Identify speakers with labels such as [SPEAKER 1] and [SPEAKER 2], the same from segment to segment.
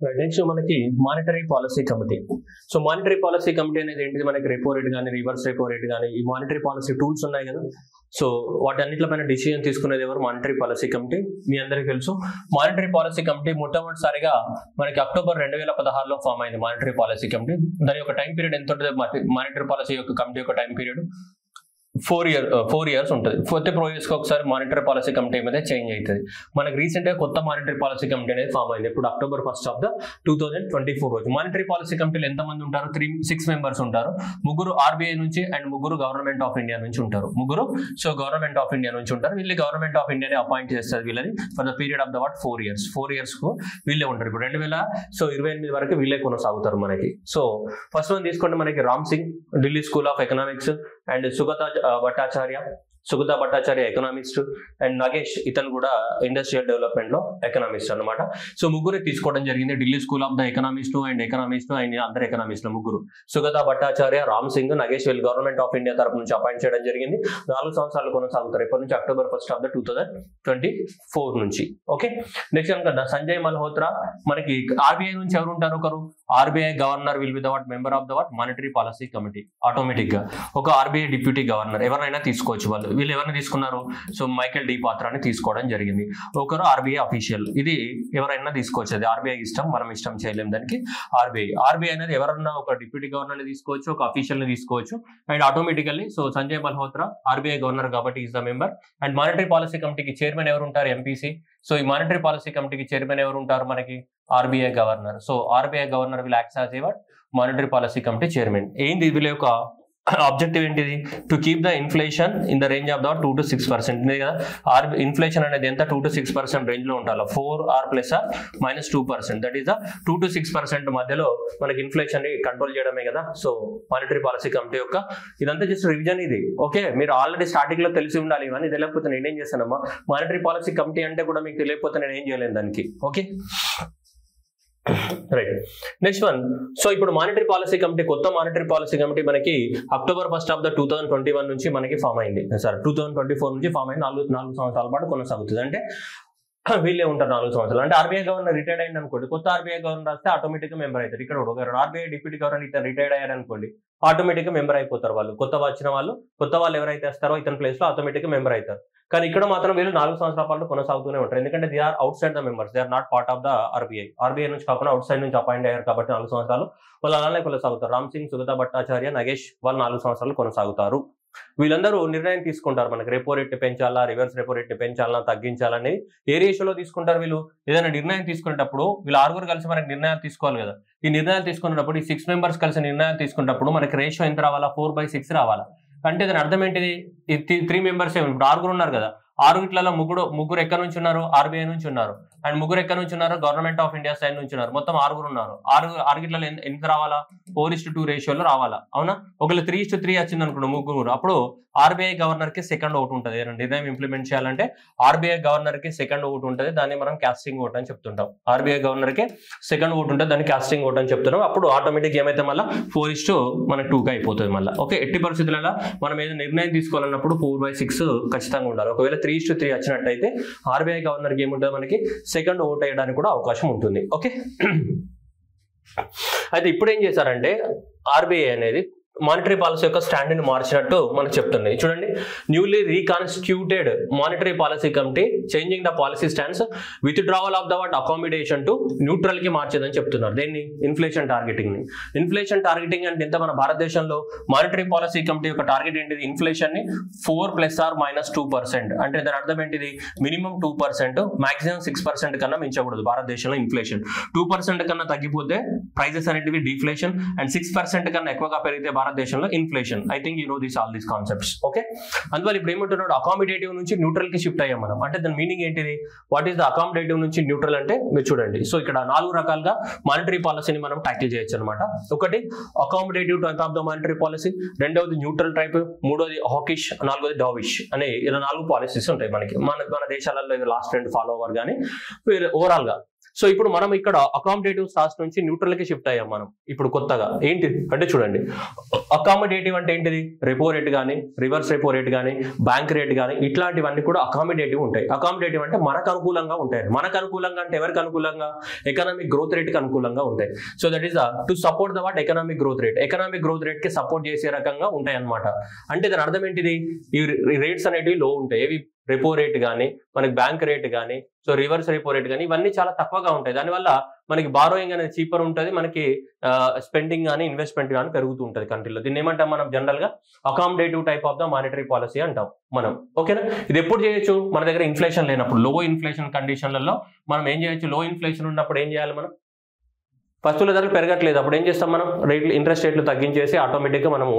[SPEAKER 1] Next మనకి monetary policy committee. So monetary policy committee అనేది ఏంటిది, మనకి రెపో రేట్ కానీ రివర్స్ రెపో రేట్ కానీ ఈ మానిటరీ పాలసీ టూల్స్ ఉన్నాయి కదా, సో వాటి అన్నిటిపైన డిసిజన్ తీసుకునేది ఎవరు, మానిటరీ పాలసీ కమిటీ. మీ అందరికీ తెలుసు మానిటరీ పాలసీ కమిటీ మొట్టమొదటిసారిగా మనకి అక్టోబర్ 2016లో ఫామ్ అయింది మానిటరీ పాలసీ కమిటీ. దాని యొక్క టైం పీరియడ్ ఎంత ఉంటుంది, మానిటరీ పాలసీ యొక్క కమిటీ యొక్క టైం పీరియడ్ 4 years ఉంటుంది. ప్రతి 4 years ఒకసారి మానిటరీ పాలసీ కమిటీ మీద చేంజ్ అవుతుంది. మనకి రీసెంట్ గా కొత్త మానిటరీ పాలసీ కమిటీ అనేది ఫామ్ అయింది ఇప్పుడు అక్టోబర్ 1 2024 రోజు. మానిటరీ పాలసీ కమిటీలో ఎంత మంది ఉంటారు, 6 మెంబర్స్ ఉంటారు. 3 ఆర్బీఐ నుంచి అండ్ 3 గవర్నమెంట్ ఆఫ్ ఇండియా నుంచి ఉంటారు. 3 సో గవర్నమెంట్ ఆఫ్ ఇండియా నుంచి ఉంటారు. వీళ్ళు గవర్నమెంట్ ఆఫ్ ఇండియాని అపాయింట్ చేస్తారు వీళ్ళని for the period of the 4 years. 4 years కు వీళ్ళే ఉంటారు. ఇప్పుడు 2028 వరకు వీళ్ళే కొనసాగుతారు మనకి. సో ఫస్ట్ వన్ తీసుకోండి, మనకి Ram Singh Delhi school of economics and Sugata Bhattacharya economist and Nagesh ఇతను కూడా ఇండస్ట్రియల్ డెవలప్మెంట్ లో ఎకనామిస్ట్ అనమాట. సో ముగ్గురే తీసుకోవడం జరిగింది. Delhi school of the economist and అందరు ఎకనామిస్టులు ముగ్గురు, సుగత భట్టాచార్య, రామ్ సింగ్, నగేష్ వీళ్ళు గవర్నమెంట్ ఆఫ్ ఇండియా తరపు నుంచి అపాయింట్ చేయడం జరిగింది. 4 సంవత్సరాలు కొనసాగుతారు. ఇప్పటి నుంచి అక్టోబర్ 1 2024 నుంచి. ఓకే, నెక్స్ట్ కనుక సంజయ్ మల్హోత్రా, మనకి ఆర్బీఐ నుంచి ఎవరు ఉంటారు, ఒకరు RBI governor will be the member of the monetary policy committee. Automatic గా ఒక ఆర్బీఐ డిప్యూటీ గవర్నర్ ఎవరైనా తీసుకోవచ్చు. వీళ్ళు ఎవరిని తీసుకున్నారు, సో మైకేల్ డి పాత్రాని తీసుకోవడం జరిగింది. ఒకరు ఆర్బీఐ అఫీషియల్, ఇది ఎవరైనా తీసుకోవచ్చు, అది ఆర్బీఐ ఇష్టం, మనం ఇష్టం చేయలేం దానికి. ఆర్బీఐ అనేది ఎవరన్నా ఒక డిప్యూటీ గవర్నర్ ని తీసుకోవచ్చు, ఒక అఫీషియల్ ని తీసుకోవచ్చు. And automatically so Sanjay Malhotra RBI governor కాబట్టి is the member. And monetary policy కమిటీకి చైర్మన్ ఎవరు ఉంటారు, ఎంపీసీ. సో ఈ మానిటరీ పాలసీ కమిటీకి చైర్మన్ ఎవరు ఉంటారు, మనకి RBI governor. So RBI governor will act as a monetary policy committee chairman. ఏంది వీళ్ళ యొక్క ఆబ్జెక్టివ్ ఏంటిది, to keep the inflation in the range of the 2 to 6%. కదా ఇన్ఫ్లేషన్ అనేది ఎంత 2 to 6% రేంజ్ లో ఉండాలి. 4R + R -2%, that is the 2 to 6% మధ్యలో మనకి ఇన్ఫ్లేషన్ ని కంట్రోల్ చేయడమే కదా. సో మానిటరీ పాలసీ కమిటీ యొక్క ఇదంతా జస్ట్ రివిజన్ ఇది. ఓకే, మీరు ఆల్రెడీ స్టార్టింగ్ లో తెలిసి ఉండాలి. ఇవన్నీ తెలియకపోతే నేనేం చేస్తానమ్మా, మానిటరీ పాలసీ కమిటీ అంటే కూడా మీకు తెలియకపోతే నేను ఏం చేయలేను దానికి. Okay right, next one. So ఇప్పుడు మానిటరీ పాలసీ కమిటీ, కొత్త మానిటరీ పాలసీ కమిటీ మనకి అక్టోబర్ 1 2021 నుంచి మనకి ఫామ్ అయింది. సార్ 2024 నుంచి ఫామ్ అయింది. 4 సంవత్సరాల పాటు కొనసాగుతుంది. అంటే వీళ్ళే ఉంటారు 4 సంవత్సరాలు. అంటే ఆర్బీఐ గవర్నర్ రిటైర్డ్ అయింది అనుకోండి, కొత్త ఆర్బీఐ గవర్నర్ వస్తే ఆటోమేటిక్ గా మెంబర్ అవుతారు. ఇక్కడ ఒక ఆర్బీఐ డిప్యూటీ గవర్నర్ ఇతను రిటైర్డ్ అయ్యారు అనుకోండి, ఆటోమేటిక్ గా మెంబర్ అయిపోతారు. వాళ్ళు కొత్త వచ్చిన వాళ్ళు ఎవరైతే వస్తారో ఇతని ప్లేస్ లో ఆటోమేటిక్ గా మెంబర్ అవుతారు. కానీ ఇక్కడ మాత్రం వీళ్ళు 4 సంవత్సరాల పాటు కొనసాగుతూనే ఉంటారు. ఎందుకంటే they are outside the members, they are not part of the RBI. RBI నుంచి కాకుండా అవుట్ సైడ్ నుంచి అపాయింట్ అయ్యారు కాబట్టి 4 సంవత్సరాలు వాళ్ళు అలానే కొనసాగుతారు. రామ్ సింగ్, సుగత భట్టాచార్య, నగేష్ వాళ్ళు 4 సంవత్సరాలు కొనసాగుతారు. వీళ్ళందరూ నిర్ణయం తీసుకుంటారు, మనకి రెపో రేట్ పెంచాలా, రివర్స్ రెపో రేట్ పెంచాలా, తగ్గించాలని ఏ రేషియోలో తీసుకుంటారు. వీళ్ళు ఏదైనా నిర్ణయం తీసుకునేటప్పుడు వీళ్ళు 6 కలిసి మనకి నిర్ణయాలు తీసుకోవాలి కదా. ఈ నిర్ణయాలు తీసుకునేటప్పుడు ఈ 6 మెంబర్స్ కలిసి నిర్ణయాలు తీసుకునేటప్పుడు మనకి రేషియో ఎంత రావాలా, 4/6 రావాలా. అంటే దాని అర్థం ఏంటిది, 3 మెంబర్స్ ఇప్పుడు 6 ఉన్నారు కదా, 6 ముగ్గురు ఎక్కడి నుంచి ఉన్నారు, ఆర్బీఐ నుంచి ఉన్నారు. అండ్ 3 ఎక్కడి నుంచి ఉన్నారు, గవర్నమెంట్ ఆఫ్ ఇండియా సైడ్ నుంచి ఉన్నారు. మొత్తం 6 ఉన్నారు. 6 ఎంత రావాలా, 4:2 రేషియోలో రావాలా. అవునా, ఒకవేళ 3:3 వచ్చింది అనుకోండి, 3 అప్పుడు ఆర్బీఐ గవర్నర్ కి సెకండ్ ఓటు ఉంటుంది. నిర్ణయం ఇంప్లిమెంట్ చేయాలంటే ఆర్బీఐ గవర్నర్ కి సెకండ్ ఓటు ఉంటుంది. దాన్ని మనం కాస్టింగ్ ఓట్ అని చెప్తుంటాం. ఆర్బీఐ గవర్నర్ కి సెకండ్ ఓటు ఉంటుంది, దాన్ని కాస్టింగ్ ఓట్ అని చెప్తున్నాం. అప్పుడు ఆటోమేటిక్ ఏమైతే మళ్ళీ 4:2 అయిపోతుంది మళ్ళీ. ఓకే, ఎట్టి పరిస్థితులలో మనం ఏదైనా నిర్ణయం తీసుకోవాలన్నప్పుడు 4/6 ఖచ్చితంగా ఉండాలి. ఒకవేళ 3:3 వచ్చినట్టయితే ఆర్బీఐ గవర్నర్ కి ఏముంటుంది, మనకి సెకండ్ ఓట్ వేయడానికి కూడా అవకాశం ఉంటుంది. ఓకే, అయితే ఇప్పుడు ఏం చేశారంటే ఆర్బీఐ అనేది మానిటరీ పాలసీ యొక్క స్టాండ్ ని మార్చినట్టు మనకు చెప్తుంది. చూడండి, newly reconstituted monetary policy committee changing the policy stands withdrawal of the accommodation to neutral కి మార్చేదని చెప్తున్నారు. దేన్ని, ఇన్ఫ్లేషన్ టార్గెటింగ్ ని. ఇన్ఫ్లేషన్ టార్గెటింగ్ అంటే ఎంత, మన భారతదేశంలో మానిటరీ పాలసీ కమిటీ యొక్క టార్గెట్ ఏంటిది, ఇన్ఫ్లేషన్ ని 4 + R -2%. అంటే దాని అర్థం ఏంటిది, మినిమం 2%, మాక్సిమం 6% కన్నా మించకూడదు. భారతదేశంలో ఇన్ఫ్లేషన్ 2% కన్నా తగ్గిపోతే ప్రైజెస్ అనేటివి డిఫ్లేషన్, అండ్ 6% కన్నా ఎక్కువగా పెరిగితే భారతదేశంలో inflation. I think you know all these concepts. Okay, అందువల్ల ఇప్పుడు ఏమంటున్నాడు, అకామిడేటివ్ నుంచి న్యూట్రల్ కి షిఫ్ట్ అయ్యాం మనం. అంటే దాని మీనింగ్ ఏంటిది, వాట్ ఈస్ ద అకామిడేటివ్ నుంచి న్యూట్రల్ అంటే మీరు చూడండి. సో ఇక్కడ 4 రకాలుగా మానిటరీ పాలసీని మనం ట్యాకిల్ చేయొచ్చు అనమాట. ఒకటి accommodative type of the monetary policy, రెండవది న్యూట్రల్ టైప్, మూడోది హాకిష్, నాలుగోది డావిష్ అనే ఇలా 4 పాలసీస్ ఉంటాయి మనకి. మన దేశాలలో లాస్ట్ 2 ఫాలో అవ్వరు కానీ ఓవరాల్ గా. సో ఇప్పుడు మనం ఇక్కడ అకామిడేటివ్ స్టాక్స్ నుంచి న్యూట్రల్ కి షిఫ్ట్ అయ్యాం మనం ఇప్పుడు కొత్తగా. ఏంటి అంటే చూడండి, అకామిడేటివ్ అంటే ఏంటిది? రెపో రేట్ కానీ, రివర్స్ రెపో రేట్ కానీ, బ్యాంక్ రేట్ కానీ, ఇట్లాంటివన్నీ కూడా అకామిడేటివ్ ఉంటాయి. అకామిడేటివ్ అంటే మనకు అనుకూలంగా ఉంటాయి. మనకు అనుకూలంగా అంటే ఎవరికి అనుకూలంగా? ఎకనామిక్ గ్రోత్ రేట్ కి అనుకూలంగా ఉంటాయి. So that is to support the what economic growth rate. Economic growth rate కి సపోర్ట్ చేసే రకంగా ఉంటాయి అనమాట. అంటే దాని అర్థం ఏంటిది? ఈ రేట్స్ అనేటివి లో ఉంటాయి. ఏవి? రెపో రేట్ కానీ, మనకి బ్యాంక్ రేట్ కానీ, సో రివర్స్ రెపో రేట్ కానీ, ఇవన్నీ చాలా తక్కువగా ఉంటాయి. దానివల్ల మనకి బారోయింగ్ అనేది చీపర్ ఉంటుంది, మనకి స్పెండింగ్ కానీ ఇన్వెస్ట్మెంట్ కానీ పెరుగుతూ ఉంటుంది కంట్రీలో. దీన్ని ఏమంటాం మనం జనరల్ గా? Accommodative type of the monetary policy అంటాం మనం. ఓకేనా? ఇది ఎప్పుడు చేయొచ్చు? మన దగ్గర ఇన్ఫ్లేషన్ లేనప్పుడు, లో ఇన్ఫ్లేషన్ కండిషన్లలో మనం ఏం చేయొచ్చు? లో ఇన్ఫ్లేషన్ ఉన్నప్పుడు ఏం చేయాలి మనం? వస్తువుల ధరలు పెరగట్లేదు, అప్పుడు ఏం చేస్తాం మనం? రేట్లు, ఇంట్రెస్ట్ రేట్లు తగ్గించేసి ఆటోమేటిక్గా మనము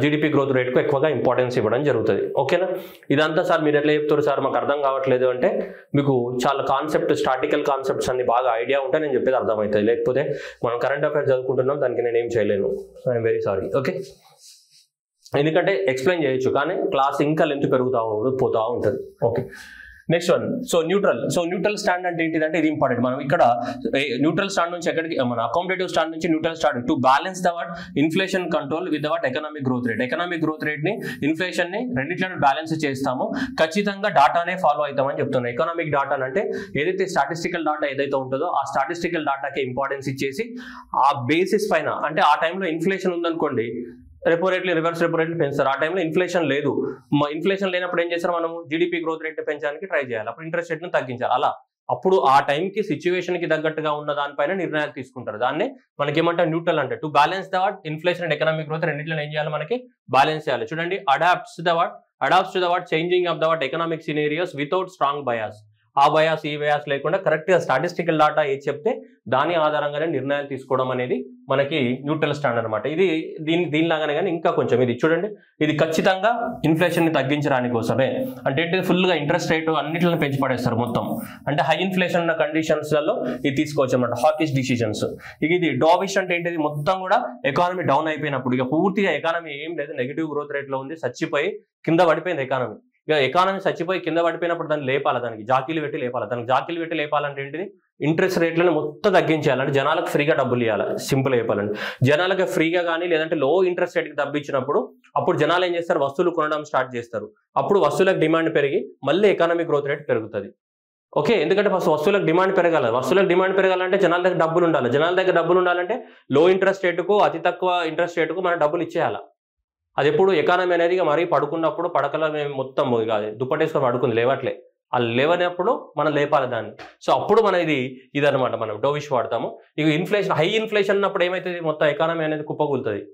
[SPEAKER 1] జీడిపి గ్రోత్ రేట్కు ఎక్కువగా ఇంపార్టెన్స్ ఇవ్వడం జరుగుతుంది. ఓకేనా? ఇదంతా సార్ మీరు ఎట్లా చెప్తారు సార్ మాకు అర్థం కావట్లేదు అంటే, మీకు చాలా కాన్సెప్ట్, స్టాటికల్ కాన్సెప్ట్స్ అన్ని బాగా ఐడియా ఉంటే నేను చెప్పేది అర్థమవుతుంది. లేకపోతే మనం కరెంట్ అఫైర్స్ చదువుకుంటున్నాం, దానికి నేను ఏం చేయలేను. I'm very sorry. ఓకే, ఎందుకంటే ఎక్స్ప్లెయిన్ చేయొచ్చు కానీ క్లాస్ ఇంకా లెంత్ పోతా ఉంటుంది. Okay, next one. So neutral stand అంటే ఏంటిదంటే ఇది ఇంపార్టెంట్. మనం ఇక్కడ న్యూట్రల్ స్టాండ్ నుంచి ఎక్కడికి, మన అకామిడేటివ్ స్టాండ్ నుంచి neutral stand to balance the what inflation control with the what economic growth rate. Economic growth rate ని, ఇన్ఫ్లేషన్ ని రెండిట్లను బ్యాలెన్స్ చేస్తాము. ఖచ్చితంగా డాటానే ఫాలో అవుతామని చెప్తున్నాం. ఎకనామిక్ డాటా అంటే ఏదైతే స్టాటిస్టికల్ డాటా ఏదైతే ఉంటుందో ఆ స్టాటిస్టికల్ డాటాకి ఇంపార్టెన్స్ ఇచ్చేసి ఆ బేసిస్ పైన, అంటే ఆ టైంలో ఇన్ఫ్లేషన్ ఉందనుకోండి, రెపో రేట్లు, రివర్స్ రెపో రేట్లు పెంచుతారు. ఆ టైంలో ఇన్ఫ్లేషన్ లేదు. ఇన్ఫ్లేషన్ లేనప్పుడు ఏం చేస్తారు? మనము జీడిపి గ్రోత్ రేట్ పెంచడానికి ట్రై చేయాలి, అప్పుడు ఇంట్రెస్ట్ రేట్లను తగ్గించాలి. అలా అప్పుడు ఆ టైంకి సిచ్యువేషన్ కి తగ్గట్టుగా ఉన్న దానిపైన నిర్ణయాలు తీసుకుంటారు. దాన్ని మనకి ఏమంటారు? న్యూట్రల్ అంటే to balance the what inflation and economic growth రెండింటిలో ఏం చేయాలి? మనకి బ్యాలెన్స్ చేయాలి. చూడండి, adapts to the what changing of the what economic scenarios without strong bias. ఆ బయాస్, ఈ బయాస్ లేకుండా కరెక్ట్ గా స్టాటిస్టికల్ డాటా ఏది చెప్తే దాని ఆధారంగానే నిర్ణయాలు తీసుకోవడం అనేది మనకి న్యూట్రల్ స్టాండ్ అనమాట. ఇది దీనిలాగానే కానీ ఇంకా కొంచెం ఇది చూడండి, ఇది ఖచ్చితంగా ఇన్ఫ్లేషన్ ని తగ్గించడానికి కోసమే. అంటే ఫుల్ గా ఇంట్రెస్ట్ రేట్ అన్నిటిని పెంచి పడేస్తారు మొత్తం. అంటే హై ఇన్ఫ్లేషన్ ఉన్న కండిషన్స్ లలో ఇది తీసుకోవచ్చు అనమాట, హాకిష్ డిసిజన్స్. ఇది డావిష్ అంటే ఏంటిది? మొత్తం కూడా ఎకానమీ డౌన్ అయిపోయినప్పుడు, ఇక పూర్తిగా ఎకానమీ ఏం లేదు, నెగిటివ్ గ్రోత్ రేట్ లో ఉంది, చచ్చిపోయి కింద పడిపోయింది ఎకానమీ. ఇక ఎకానమీ చచ్చిపోయి కింద పడిపోయినప్పుడు దాన్ని లేపాలి, దానికి జాకీలు పెట్టి లేపాలి. దానికి జాకీలు పెట్టి లేపాలంటే ఏంటిది? ఇంట్రెస్ట్ రేట్లను మొత్తం తగ్గించాలంటే జనాలకు ఫ్రీగా డబ్బులు ఇవ్వాలి. సింపుల్ చెప్పాలంటే జనాలకు ఫ్రీగా కానీ లేదంటే లో ఇంట్రెస్ట్ రేట్కి తగ్గించినప్పుడు అప్పుడు జనాలు ఏం చేస్తారు? వస్తువులు కొనడం స్టార్ట్ చేస్తారు. అప్పుడు వస్తువులకు డిమాండ్ పెరిగి మళ్ళీ ఎకానమిక్ గ్రోత్ రేట్ పెరుగుతుంది. ఓకే, ఎందుకంటే ఫస్ట్ వస్తువులకు డిమాండ్ పెరగాలి. వస్తువులకు డిమాండ్ పెరగాలంటే జనాల దగ్గర డబ్బులు ఉండాలి. జనాల దగ్గర డబ్బులు ఉండాలంటే లో ఇంట్రెస్ట్ రేటుకు, అతి తక్కువ ఇంట్రెస్ట్ రేటుకు మనం డబ్బులు ఇచ్చేయాలి. అది ఎప్పుడు ఎకానమీ అనేది మరీ పడుకున్నప్పుడు, పడకలో మేము మొత్తం దుప్పటేసుకొని పడుకుంది, లేవట్లే, అది లేవనప్పుడు మనం లేపాలి దాన్ని. సో అప్పుడు మనం ఇదనమాట మనం డోవిష్ వాడతాము. ఇక ఇన్ఫ్లేషన్, హై ఇన్ఫ్లేషన్ ఉన్నప్పుడు ఏమైతుంది? మొత్తం ఎకానమీ అనేది కుప్పకూలుతుంది.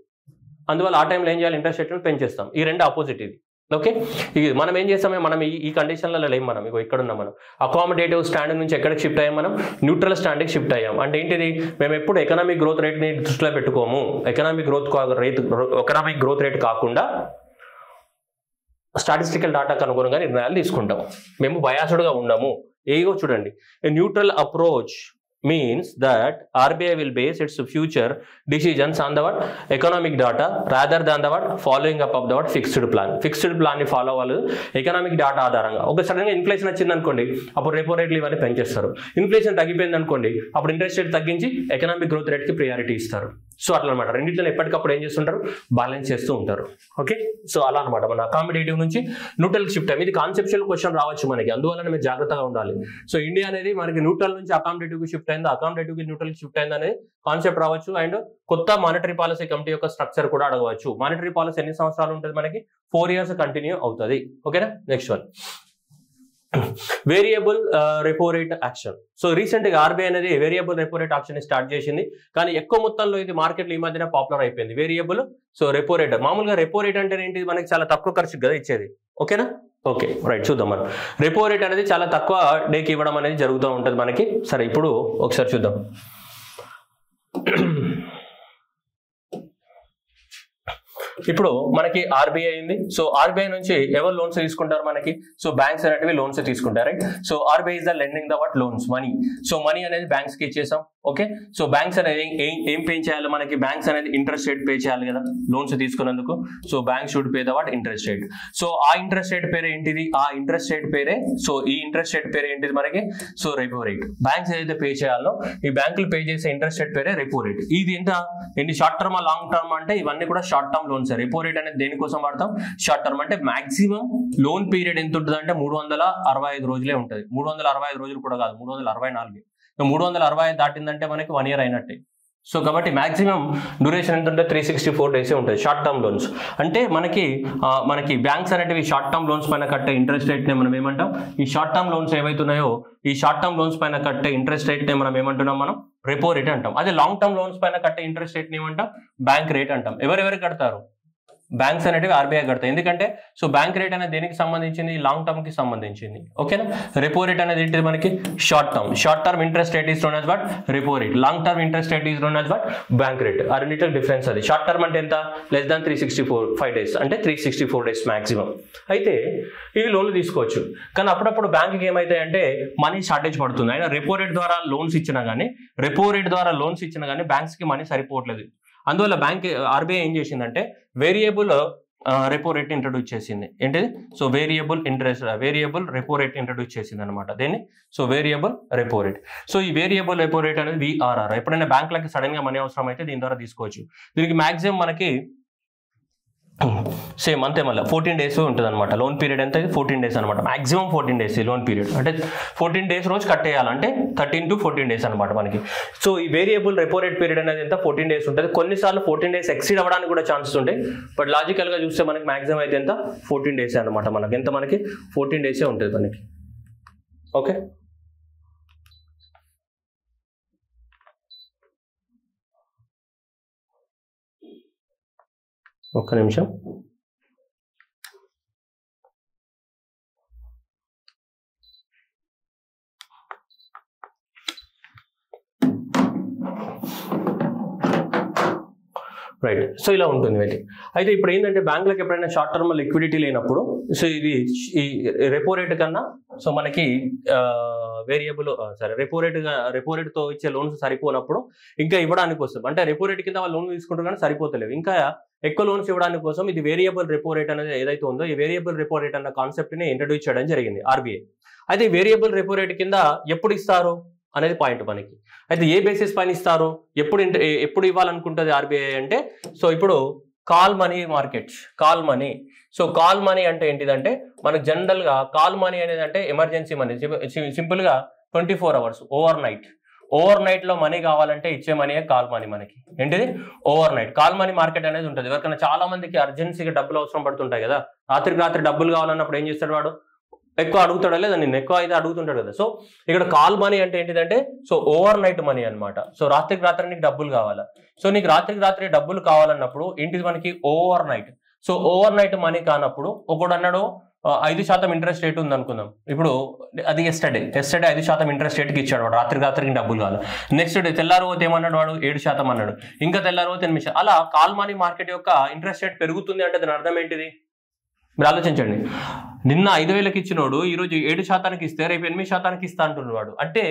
[SPEAKER 1] అందువల్ల ఆ టైంలో ఏం చేయాలి? ఇంట్రెస్ట్ రేట్లను పెంచేస్తాం. ఈ రెండు ఆపోజిట్ ఇది. ఓకే, ఇది మనం ఏం చేస్తామే? మనం ఈ కండిషన్లలో లేం. మనం ఇక్కడ ఉన్నాం. మనం అకామిడేటివ్ స్టాండ్ నుంచి ఎక్కడికి షిఫ్ట్ అయ్యాం? మనం న్యూట్రల్ స్టాండ్కి షిఫ్ట్ అయ్యాం. అంటే ఏంటిది? మేము ఎప్పుడు ఎకనామిక్ గ్రోత్ రేట్ని దృష్టిలో పెట్టుకోము. ఎకనామిక్ గ్రోత్ రేట్ కాకుండా స్టాటిస్టికల్ డాటాకు అనుగుణంగా నిర్ణయాలు తీసుకుంటాం. మేము బయాస్డ్గా ఉండము. ఏగో చూడండి, neutral approach means that RBI will base its future decisions on the what economic data rather than the what following up of the what fixed plan ని follow అవ్వాలి economic data ఆధారంగా. ఒక సడన్ గా ఇన్ఫ్లేషన్ వచ్చింది అనుకోండి, అప్పుడు repo రేట్లు ఇవన్నీ పెంచేస్తారు. ఇన్ఫ్లేషన్ తగ్గిపోయింది అనుకోండి, అప్పుడు ఇంట్రెస్ట్ రేట్ తగ్గించి ఎకనామిక్ గ్రోత్ రేట్ కి ప్రియారిటీ ఇస్తారు. సో అట్లా అనమాట, రెండింటిలో ఎప్పటికప్పుడు ఏం చేస్తుంటారు? బ్యాలెన్స్ చేస్తూ ఉంటారు. ఓకే, సో అలా అనమాట మన అకామిడేటివ్ నుంచి న్యూట్రల్ షిఫ్ట్ అయ్యి. ఇది కాన్సెప్చువల్ క్వశ్చన్ రావచ్చు మనకి, అందువల్ల మీరు జాగ్రత్తగా ఉండాలి. సో ఇండియా అనేది మనకి న్యూట్రల్ నుంచి అకామిడేటివ్ కి షిఫ్ట్ అయింది, అకామిడేటివ్ కి న్యూట్రల్ షిఫ్ట్ అయింది అనేది కాన్సెప్ట్ రావచ్చు. అండ్ కొత్త మానిటరీ పాలసీ కమిటీ యొక్క స్ట్రక్చర్ కూడా అడగవచ్చు. మానిటరీ పాలసీ ఎన్ని సంవత్సరాలు ఉంటుంది? మనకి 4 years కంటిన్యూ అవుతుంది. ఓకేనా, next one, variable repo rate action. So recent గా ఆర్బీఐ అనేది వేరియబుల్ రెపో రేట్ యాక్షన్ ని స్టార్ట్ చేసింది, కానీ ఎక్కువ మొత్తంలో ఇది మార్కెట్లో ఈ మధ్యన పాపులర్ అయిపోయింది. Variable repo rate. మామూలుగా రెపో రేట్ అంటే ఏంటి? మనకి చాలా తక్కువ ఖర్చు కదా ఇచ్చేది. ఓకేనా, ఓకే రైట్, చూద్దాం మనం. రెపో రేట్ అనేది చాలా తక్కువ డేకి ఇవ్వడం అనేది జరుగుతూ ఉంటుంది మనకి. సరే, ఇప్పుడు ఒకసారి చూద్దాం. ఇప్పుడు మనకి ఆర్బీఐ ఉంది. సో ఆర్బీఐ నుంచి ఎవరు లోన్స్ తీసుకుంటారు మనకి? సో బ్యాంక్స్ అనేటివి లోన్స్ తీసుకుంటారు, right? So RBI is the lending the what loans, money. So money అనేది బ్యాంక్స్ కి ఇచ్చేసాం. ఓకే, సో బ్యాంక్స్ అనేది ఏం పే చేయాలి మనకి? బ్యాంక్స్ అనేది ఇంట్రెస్ట్ రేట్ పే చేయాలి కదా లోన్స్ తీసుకున్నందుకు. So bank should pay the what interest rate. So ఆ ఇంట్రెస్ట్ రేట్ పేరే ఏంటిది? ఆ ఇంట్రెస్ట్ రేట్ పేరే, సో ఈ ఇంట్రెస్ట్ రేట్ పేరే ఏంటిది మనకి? So repo rate. బ్యాంక్స్ ఏదైతే పే చేయాలో ఈ బ్యాంకులు పే చేసే ఇంట్రెస్ట్ రేట్ పేరే రెపో రేట్. ఇది ఎంత? ఏంటి షార్ట్ టర్మ్ లాంగ్ టర్మ్ అంటే ఇవన్నీ కూడా short term loans. Repo rate అనేది దేనికోసం వాడతాం? Short term. అంటే మాక్సిమం లోన్ పీరియడ్ ఎంత ఉంటుంది అంటే 365 రోజులే ఉంటుంది. 365 రోజులు కూడా కాదు, 364. 365 దాటిందంటే మనకి 1 year అయినట్టే. సో కాబట్టి మాక్సిమం డ్యూరేషన్ ఎంత ఉంటుంది? 364 days ఉంటుంది షార్ట్ టర్మ్ లోన్స్. అంటే మనకి బ్యాంక్స్ అనేటివి షార్ట్ టర్మ్ లోన్స్ పైన కట్టే ఇంట్రెస్ట్ రేట్ ని మనం ఏమంటాం? ఈ షార్ట్ టర్మ్ లోన్స్ ఏవైతున్నాయో ఈ షార్ట్ టర్మ్ లోన్స్ పైన కట్టే ఇంట్రెస్ట్ రేట్ ని మనం ఏమంటున్నాం? మనం రెపో రేట్ అంటాం. అదే లాంగ్ టర్మ్ లోన్స్ పైన కట్టే ఇంట్రెస్ట్ రేట్ ని ఏమంటాం? బ్యాంక్ రేట్ అంటాం. ఎవరెవరు కడతారు? బ్యాంక్స్ అనేటివి ఆర్బీఐ కడతాయి. ఎందుకంటే సో బ్యాంక్ రేట్ అనేది దేనికి సంబంధించింది? లాంగ్ టర్మ్ కి సంబంధించింది. ఓకేనా? రెపో రేట్ అనేది ఏంటిది మనకి? Short term. Short term interest rate is known as what? Repo rate. Long term interest rate is known as what? Bank rate. ఆ రెండింటి డిఫరెన్స్ అది. షార్ట్ టర్మ్ అంటే ఎంత? లెస్ దాన్ 365 days, అంటే 364 days మాక్సిమం. అయితే ఇవి లోన్లు తీసుకోవచ్చు. కానీ అప్పుడప్పుడు బ్యాంక్కి ఏమైతాయి అంటే మనీ షార్టేజ్ పడుతుంది. అయినా రెపో రేట్ ద్వారా లోన్స్ ఇచ్చినా కానీ బ్యాంక్స్ కి మనీ సరిపోవట్లేదు. అందువల్ల ఆర్బీఐ ఏం చేసిందంటే వేరియబుల్ రెపో రేట్ ఇంట్రడ్యూస్ చేసింది. ఏంటిది? So variable repo rate introduce చేసింది అనమాట. దేన్ని? So variable repo rate. So ఈ వేరియబుల్ రెపో రేట్ అనేది VRR. ఎప్పుడైనా బ్యాంకులకి సడన్ గా మనీ అవసరం అయితే దీని ద్వారా తీసుకోవచ్చు. దీనికి మాక్సిమం మనకి సేమ్ అంతే, మళ్ళీ 14 days ఉంటుంది అనమాట. లోన్ పీరియడ్ ఎంత? 14 days అనమాట. Maximum 14 days loan period. అంటే 14 days రోజు కట్టేయాలంటే 13 to 14 days అనమాట మనకి. సో ఈ వేరియబుల్ రెపో రేట్ పీరియడ్ అనేది ఎంత? 14 days ఉంటుంది. కొన్నిసార్లు 14 days ఎక్సీడ్ అవ్వడానికి కూడా ఛాన్సెస్ ఉంటాయి. బట్ లాజికల్ గా చూస్తే మనకి మాక్సిమం అయితే ఎంత? 14 days అనమాట. మనకి ఎంత? మనకి 14 days ఉంటుంది మనకి. ఓకే, ఒక్క నిమిషం. రైట్. సో ఇలా ఉంటుంది వీటి. అయితే ఇప్పుడు ఏంటంటే బ్యాంకులకు ఎప్పుడైనా షార్ట్ టర్మ్ లిక్విడిటీ లేనప్పుడు సో ఇది ఈ రెపో రేట్ కన్నా సో మనకి రెపో రేట్ తో ఇచ్చే లోన్స్ సరిపోనప్పుడు ఇంకా ఇవ్వడానికి వస్తుంది. అంటే రెపో రేట్ కింద వాళ్ళు లోన్ తీసుకుంటారు కానీ సరిపోతలేవు, ఇంకా ఎక్కువ లోన్స్ ఇవ్వడానికి కోసం ఇది వేరియబుల్ రెపో రేట్ అనేది ఏదైతే ఉందో ఈ వేరియబుల్ రెపో రేట్ అన్న కాన్సెప్ట్ ని ఇంట్రడ్యూస్ చేయడం జరిగింది ఆర్బీఐ. అయితే వేరియబుల్ రెపో రేట్ కింద ఎప్పుడు ఇస్తారు అనేది పాయింట్ మనకి. అయితే ఏ బేసిస్ పైన ఇస్తారు, ఎప్పుడు ఇవ్వాలనుకుంటుంది ఆర్బీఐ అంటే సో ఇప్పుడు call money markets. So call money అంటే ఏంటిదంటే మనకు జనరల్ గా కాల్ మనీ అనేది అంటే ఎమర్జెన్సీ మనీ. సింపుల్ గా 24 hours ఓవర్ నైట్ లో మనీ కావాలంటే ఇచ్చే మనీయే కాల్ మనీ. మనకి ఏంటిది? Over night call money market అనేది ఉంటుంది. ఎవరికైనా చాలా మందికి అర్జెన్సీగా డబ్బులు అవసరం పడుతుంటాయి కదా, రాత్రి డబ్బులు కావాలన్నప్పుడు ఏం చేస్తాడు వాడు? ఎక్కువ అడుగుతాడా లేదా? నిన్ను ఎక్కువ అయితే అడుగుతుంటాడు కదా. సో ఇక్కడ కాల్ మనీ అంటే ఏంటిదంటే సో ఓవర్ నైట్ మనీ అనమాట. సో రాత్రి నీకు డబ్బులు కావాలా? సో నీకు రాత్రి డబ్బులు కావాలన్నప్పుడు ఏంటిది మనకి? Over night. So over night money కానప్పుడు ఒకడు అన్నాడు 5% ఇంట్రెస్ట్ రేట్ ఉంది అనుకుందాం. ఇప్పుడు అది ఎస్టర్డే 5% ఇంట్రెస్ట్ రేట్కి ఇచ్చాడు వాడు. రాత్రికి డబ్బులు కావాలి. నెక్స్ట్ డే తెల్లారిపోతే ఏమన్నాడు వాడు? 7% అన్నాడు. ఇంకా తెల్లారిపోతే 8%. అలా కాల్ మనీ మార్కెట్ యొక్క ఇంట్రెస్ట్ రేట్ పెరుగుతుంది అంటే దాని అర్థం ఏంటిది? మీరు ఆలోచించండి. నిన్న 5,000కి ఇచ్చినోడు ఈరోజు 7% ఇస్తే రేపు 8% ఇస్తా అంటున్నాడు వాడు. అంటే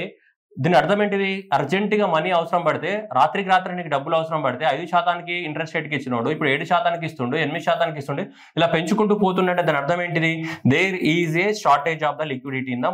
[SPEAKER 1] దీని అర్థం ఏంటిది? అర్జెంటుగా మనీ అవసరం పడితే రాత్రి నీకు డబ్బులు అవసరం పడితే 5% ఇంట్రెస్ట్ రేట్కి ఇచ్చినోడు ఇప్పుడు 7% ఇస్తుండు, 8% ఇస్తుండే, ఇలా పెంచుకుంటూ పోతుండే. దాని అర్థం ఏంటిది? There is a shortage of the liquidity in the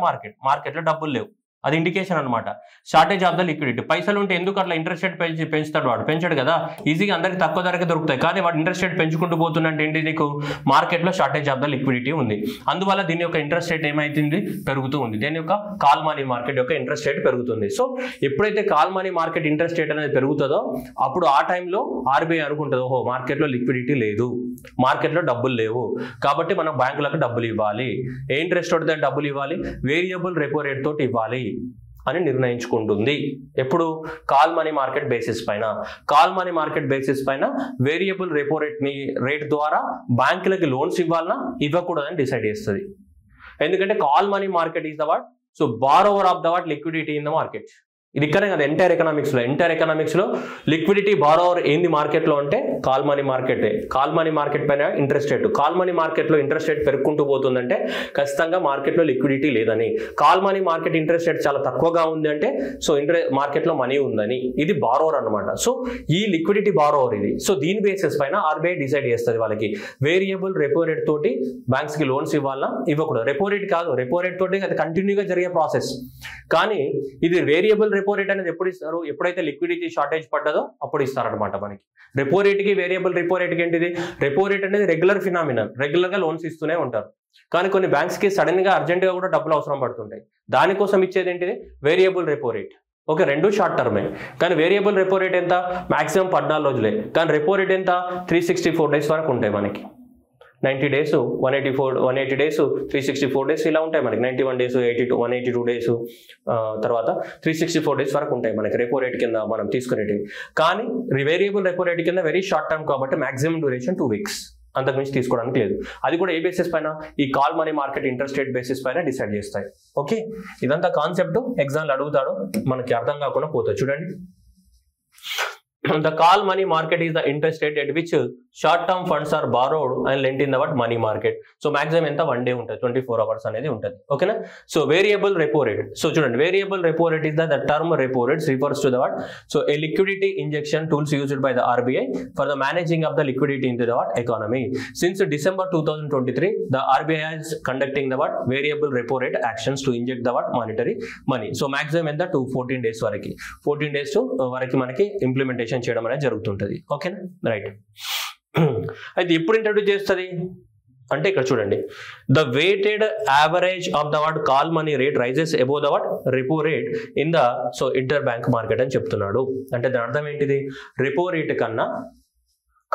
[SPEAKER 1] మార్కెట్లో డబ్బులు లేవు. అది ఇండికేషన్ అనమాట. Shortage of the liquidity. పైసలు ఉంటే ఎందుకు అట్లా ఇంట్రెస్ట్ రేట్ పెంచుతాడు వాడు? పెంచాడు కదా, ఈజీగా అందరికి తక్కువ ధరకే దొరుకుతాయి. కానీ వాడు ఇంట్రెస్ట్ రేట్ పెంచుకుంటూ పోతుందంటే ఏంటి? నీకు మార్కెట్లో షార్టేజ్ ఆఫ్ ద లిక్విడిటీ ఉంది. అందువల్ల దీని యొక్క ఇంట్రెస్ట్ రేట్ ఏమైతుంది? పెరుగుతూ ఉంది. దీని యొక్క కాల్ మనీ మార్కెట్ యొక్క ఇంట్రెస్ట్ రేట్ పెరుగుతుంది. సో ఎప్పుడైతే call money market interest rate అనేది పెరుగుతుందో అప్పుడు ఆ టైంలో ఆర్బీఐ అనుకుంటుంది, ఓహో మార్కెట్లో లిక్విడిటీ లేదు, మార్కెట్లో డబ్బులు లేవు, కాబట్టి మనం బ్యాంకులకు డబ్బులు ఇవ్వాలి. ఏ ఇంట్రెస్ట్ తోటి డబ్బులు ఇవ్వాలి? వేరియబుల్ రెపో రేట్ తోటి ఇవ్వాలి అని నిర్ణయించుకుంటుంది. ఎప్పుడు? కాల్ మనీ మార్కెట్ బేసిస్ పైన వేరియబుల్ రెపో రేట్ ద్వారా బ్యాంకులకి లోన్స్ ఇవ్వాలన్నా ఇవ్వకూడదని డిసైడ్ చేస్తుంది. ఎందుకంటే call money market is the what? So borrower of the what liquidity in the market. ఇది ఇక్కడే కదా ఎంటైర్ ఎకనామిక్స్లో లిక్విడిటీ బారోవర్ ఏంది మార్కెట్లో అంటే కాల్ మనీ మార్కెటే. కాల్ మనీ మార్కెట్ పైన ఇంట్రెస్ట్ రేట్, కాల్ మనీ మార్కెట్లో ఇంట్రెస్ట్ రేట్ పెరుగుకుంటూ పోతుందంటే ఖచ్చితంగా మార్కెట్లో లిక్విడిటీ లేదని. Call money market interest rate చాలా తక్కువగా ఉంది అంటే సో మార్కెట్లో మనీ ఉందని. ఇది బారోవర్ అనమాట. సో ఈ లిక్విడిటీ బారోవర్ ఇది. సో దీని బేసిస్ పైన ఆర్బీఐ డిసైడ్ చేస్తుంది వాళ్ళకి వేరియబుల్ రెపో రేట్ తోటి బ్యాంక్స్ కి లోన్స్ ఇవ్వాలా ఇవ్వకూడదు. రెపో రేట్ కాదు, రెపో రేట్ తోటి అది కంటిన్యూగా జరిగే ప్రాసెస్. కానీ ఇది వేరియబుల్ రెపో రేట్ అనేది ఎప్పుడు ఇస్తారు, ఎప్పుడైతే లిక్విడిటీ షార్టేజ్ పడ్డదో అప్పుడు ఇస్తారనమాట మనకి. రెపో రేట్ కి వేరియబుల్ రెపో రేట్ కి ఏంటిది, రెపో రేట్ అనేది రెగ్యులర్ ఫినామినల్, రెగ్యులర్ గా లోన్స్ ఇస్తూనే ఉంటారు. కానీ కొన్ని బ్యాంక్స్ కి సడన్ గా అర్జెంట్ గా కూడా డబ్బులు అవసరం పడుతుంటాయి. దానికోసం ఇచ్చేది ఏంటిది వేరియబుల్ రెపో రేట్. ఓకే, రెండు షార్ట్ టర్మే. కానీ వేరియబుల్ రెపో రేట్ ఎంత, మాక్సిమం 14 రోజులే. కానీ రెపో రేట్ ఎంత 364 డేస్ వరకు ఉంటాయి మనకి. 90 డేస్ 180 డేస్ 364 డేస్ ఇలా ఉంటాయి మనకి. 91 డేస్ 182 డేస్ తర్వాత 364 డేస్ వరకు ఉంటాయి మనకి రెపో రేట్ కింద మనం తీసుకునేటివి. కానీ వేరియబుల్ రెపో రేట్ కింద వెరీ షార్ట్ టర్మ్ కాబట్టి మాక్సిమం డ్యూరేషన్ 2 వీక్స్, అంతకుమించి తీసుకోవడానికి లేదు. అది కూడా ఏ బేసిస్ పైన, ఈ call money market interest rate basis పైన డిసైడ్ చేస్తాయి. ఓకే, ఇదంతా కాన్సెప్ట్ ఎగ్జామ్లు అడుగుతాడు, మనకి అర్థం కాకుండా పోతుంది. చూడండి, the call money market is the interest rate at which short term funds are borrowed and lent in the money market. So maximum ఎంత 1 day ఉంటుంది, 24 hours అనేది ఉంటుంది. ఓకేనా. So variable repo rate. So చూడండి, variable repo rate is the term repo rates refers to the what, so a liquidity injection tools used by the RBI for the managing of the liquidity into the what economy. Since December 2023 the RBI is conducting the what variable repo rate actions to inject the what monetary money. So maximum ఎంత 14 days వరకు, 14 days వరకు మనకి implementation చేయడం అనేది జరుగుతుంటది. ఓకేనా, right. అయితే ఎప్పుడు introduce చేస్తుంది అంటే ఇక్కడ చూడండి, the weighted average of the what call money rate rises above the what repo rate in the so interbank market అని చెప్తున్నాడు. అంటే దాని అర్థం ఏంటిది, రెపో రేట్ కన్నా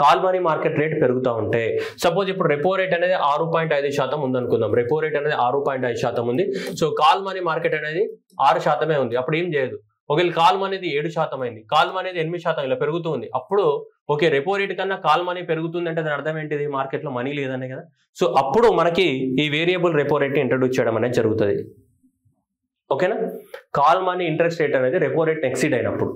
[SPEAKER 1] కాల్ మనీ మార్కెట్ రేట్ పెరుగుతూ ఉంటే, సపోజ్ ఇప్పుడు రెపో రేట్ అనేది 6.5% ఉంది అనుకుందాం. రెపో రేట్ అనేది 6.5% ఉంది. సో కాల్ మనీ మార్కెట్ అనేది 6% ఉంది. అప్పుడు ఏం చేయదు. ఒకవేళ కాల్ మనీ అనేది 7% అయింది, కాల్ మనీ అనేది 8% ఇలా పెరుగుతుంది. అప్పుడు ఓకే, రెపో రేట్ కన్నా కాల్ మనీ పెరుగుతుంది అంటే దాని అర్థం ఏంటిది, మార్కెట్ లో మనీ లేదనే కదా. సో అప్పుడు మనకి ఈ వేరియబుల్ రెపో రేట్ ఇంట్రడ్యూస్ చేయడం అనేది జరుగుతుంది. ఓకేనా. కాల్ మనీ ఇంట్రెస్ట్ రేట్ అనేది రెపో రేట్ ఎక్సీడ్ అయినప్పుడు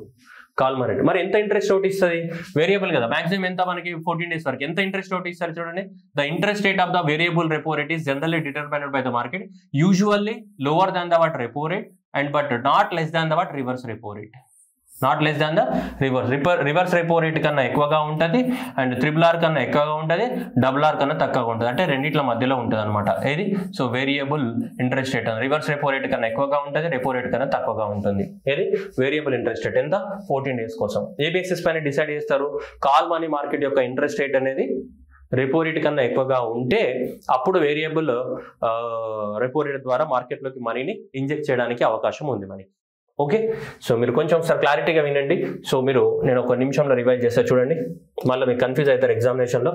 [SPEAKER 1] కాల్ మనీ రేట్. మరి ఎంత ఇంట్రెస్ట్ రేట్ ఇస్తుంది, వేరియబుల్ కదా, మాక్సిమం ఎంత మనకి 14 days వరకు ఎంత ఇంట్రెస్ట్ రేట్ ఇస్తారు చూడండి. The interest rate of the variable repo rate is generally determined by the market, usually lower than the what repo rate and but not less than the what reverse repo rate, not less than the reverse repo rate కన్నా ఎక్కువగా ఉంటుంది, and RRR కన్నా ఎక్కువగా ఉంటుంది, RRR కన్నా తక్కువగా ఉంటుంది. అంటే రెండిట్ల మధ్యలో ఉంటుంది అనమాట ఏది. So variable interest rate reverse rate rate కన్నా ఎక్కువగా ఉంటుంది, రెపో రేట్ కన్నా తక్కువగా ఉంటుంది. ఏది వేరియబుల్ ఇంట్రెస్ట్ రేట్ ఎంత 14 days కోసం. ఏ బేసిస్ పైన డిసైడ్ చేస్తారు, కాల్ మనీ మార్కెట్ యొక్క ఇంట్రెస్ట్ రేట్ అనేది రెపో రేట్ కన్నా ఎక్కువగా ఉంటే అప్పుడు వేరియబుల్ రెపో రేట్ ద్వారా మార్కెట్లోకి మనీని ఇంజెక్ట్ చేయడానికి అవకాశం ఉంది మనకి. ఓకే, సో మీరు కొంచెం ఒకసారి క్లారిటీగా వినండి. సో నేను ఒక నిమిషంలో రివైజ్ చేస్తా చూడండి, మళ్ళీ మీకు కన్ఫ్యూజ్ అవుతారు ఎగ్జామినేషన్లో.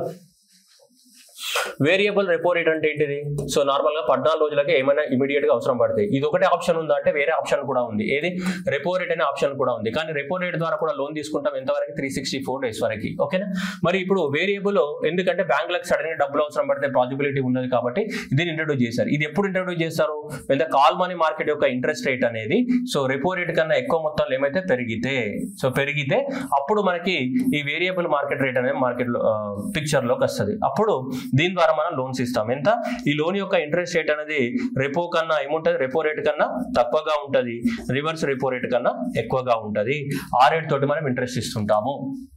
[SPEAKER 1] వేరియబుల్ రెపో రేట్ అంటే ఏంటిది, సో నార్మల్ గా 14 రోజులకి ఏమైనా ఇమీడియట్ గా అవసరం పడతాయి. ఇది ఒకటే ఆప్షన్ ఉందా అంటే వేరే ఆప్షన్ కూడా ఉంది. ఏది, రెపో రేట్ అనే ఆప్షన్ కూడా ఉంది. కానీ రెపో రేట్ ద్వారా కూడా లోన్ తీసుకుంటాం ఎంతవరకు, 364 days వరకు. ఓకేనా. మరి ఇప్పుడు వేరియబుల్ ఎందుకంటే బ్యాంకులకు సడన్ గా డబ్బులు అవసరం పడితే పాసిబిలిటీ ఉన్నది కాబట్టి దీన్ని ఇంట్రడ్యూస్ చేశారు. ఇది ఎప్పుడు ఇంట్రడ్యూస్ చేస్తారు, ఎంత కాల్ మనీ మార్కెట్ యొక్క ఇంట్రెస్ట్ రేట్ అనేది సో రెపో రేట్ కన్నా ఎక్కువ మొత్తంలో ఏమైతే పెరిగితే అప్పుడు మనకి ఈ వేరియబుల్ మార్కెట్ రేట్ అనేది మార్కెట్ లో పిక్చర్ లోకి వస్తుంది. అప్పుడు దీని ద్వారా మనం లోన్స్ ఇస్తాం. ఎంత, ఈ లోన్ యొక్క ఇంట్రెస్ట్ రేట్ అనేది రెపో కన్నా ఏముంటది, రెపో రేట్ కన్నా తక్కువగా ఉంటది, రివర్స్ రెపో రేట్ కన్నా ఎక్కువగా ఉంటది. ఆ రేట్ తోటి మనం ఇంట్రెస్ట్ ఇస్తుంటాము.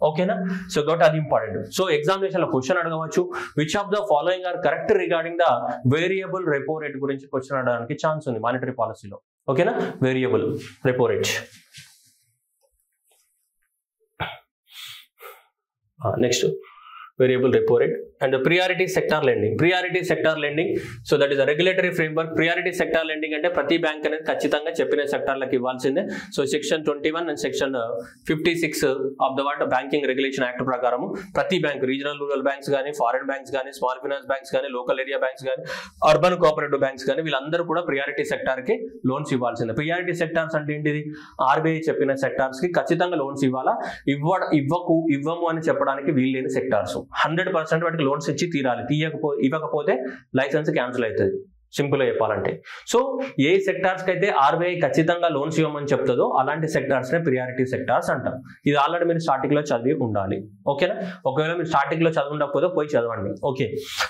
[SPEAKER 1] ఓకేనా. సో కాబట్టి అది ఇంపార్టెంట్. సో ఎగ్జామినేషన్ లో క్వశ్చన్ అడగవచ్చు, which of the following are correct regarding the variable repo rate గురించి క్వశ్చన్ అడగడానికి ఛాన్స్ ఉంది మానిటరీ పాలసీలో. ఓకేనా, variable repo rate. Next variable repo rate and the priority sector lending. So that is a regulatory framework. Priority sector lending అంటే ప్రతి bank అనేది ఖచ్చితంగా చెప్పిన సెక్టార్లకు ఇవ్వాల్సిందే. So section 21 and section 56 of the what banking regulation act ప్రకారం ప్రతి bank, regional rural banks కానీ, foreign banks కానీ, స్మాల్ ఫైనాన్స్ బ్యాంక్స్ కానీ, లోకల్ ఏరియా బ్యాంక్స్ కానీ, అర్బన్ కోఆపరేటివ్ బ్యాంక్స్ కానీ, వీళ్ళందరూ కూడా ప్రియారిటీ సెక్టార్ కి లోన్స్ ఇవ్వాల్సిందే. ప్రియారిటీ సెక్టార్స్ అంటే ఏంటిది, RBI చెప్పిన సెక్టార్స్ కి ఖచ్చితంగా లోన్స్ ఇవ్వాలా, ఇవ్వము అని చెప్పడానికి వీల్లేని సెక్టార్స్ 100% వాటికి లోన్స్ ఇచ్చి తీరాలి. ఇవ్వకపోతే లైసెన్స్ క్యాన్సిల్ అవుతుంది. సింపుల్ గా చెప్పాలంటే. సో ఏ సెక్టార్స్ కి అయితే ఆర్బీఐ ఖచ్చితంగా లోన్స్ ఇవ్వమని చెప్తుందో అలాంటి సెక్టార్స్ నే ప్రియారిటీ సెక్టార్స్ అంటాం. ఇది ఆల్రెడీ మీరు స్టార్టింగ్ లో చదివి ఉండాలి. ఓకేనా? ఒకవేళ మీరు స్టార్టింగ్ లో చదివి ఉండకపోతే పోయి చదవండి. ఓకే.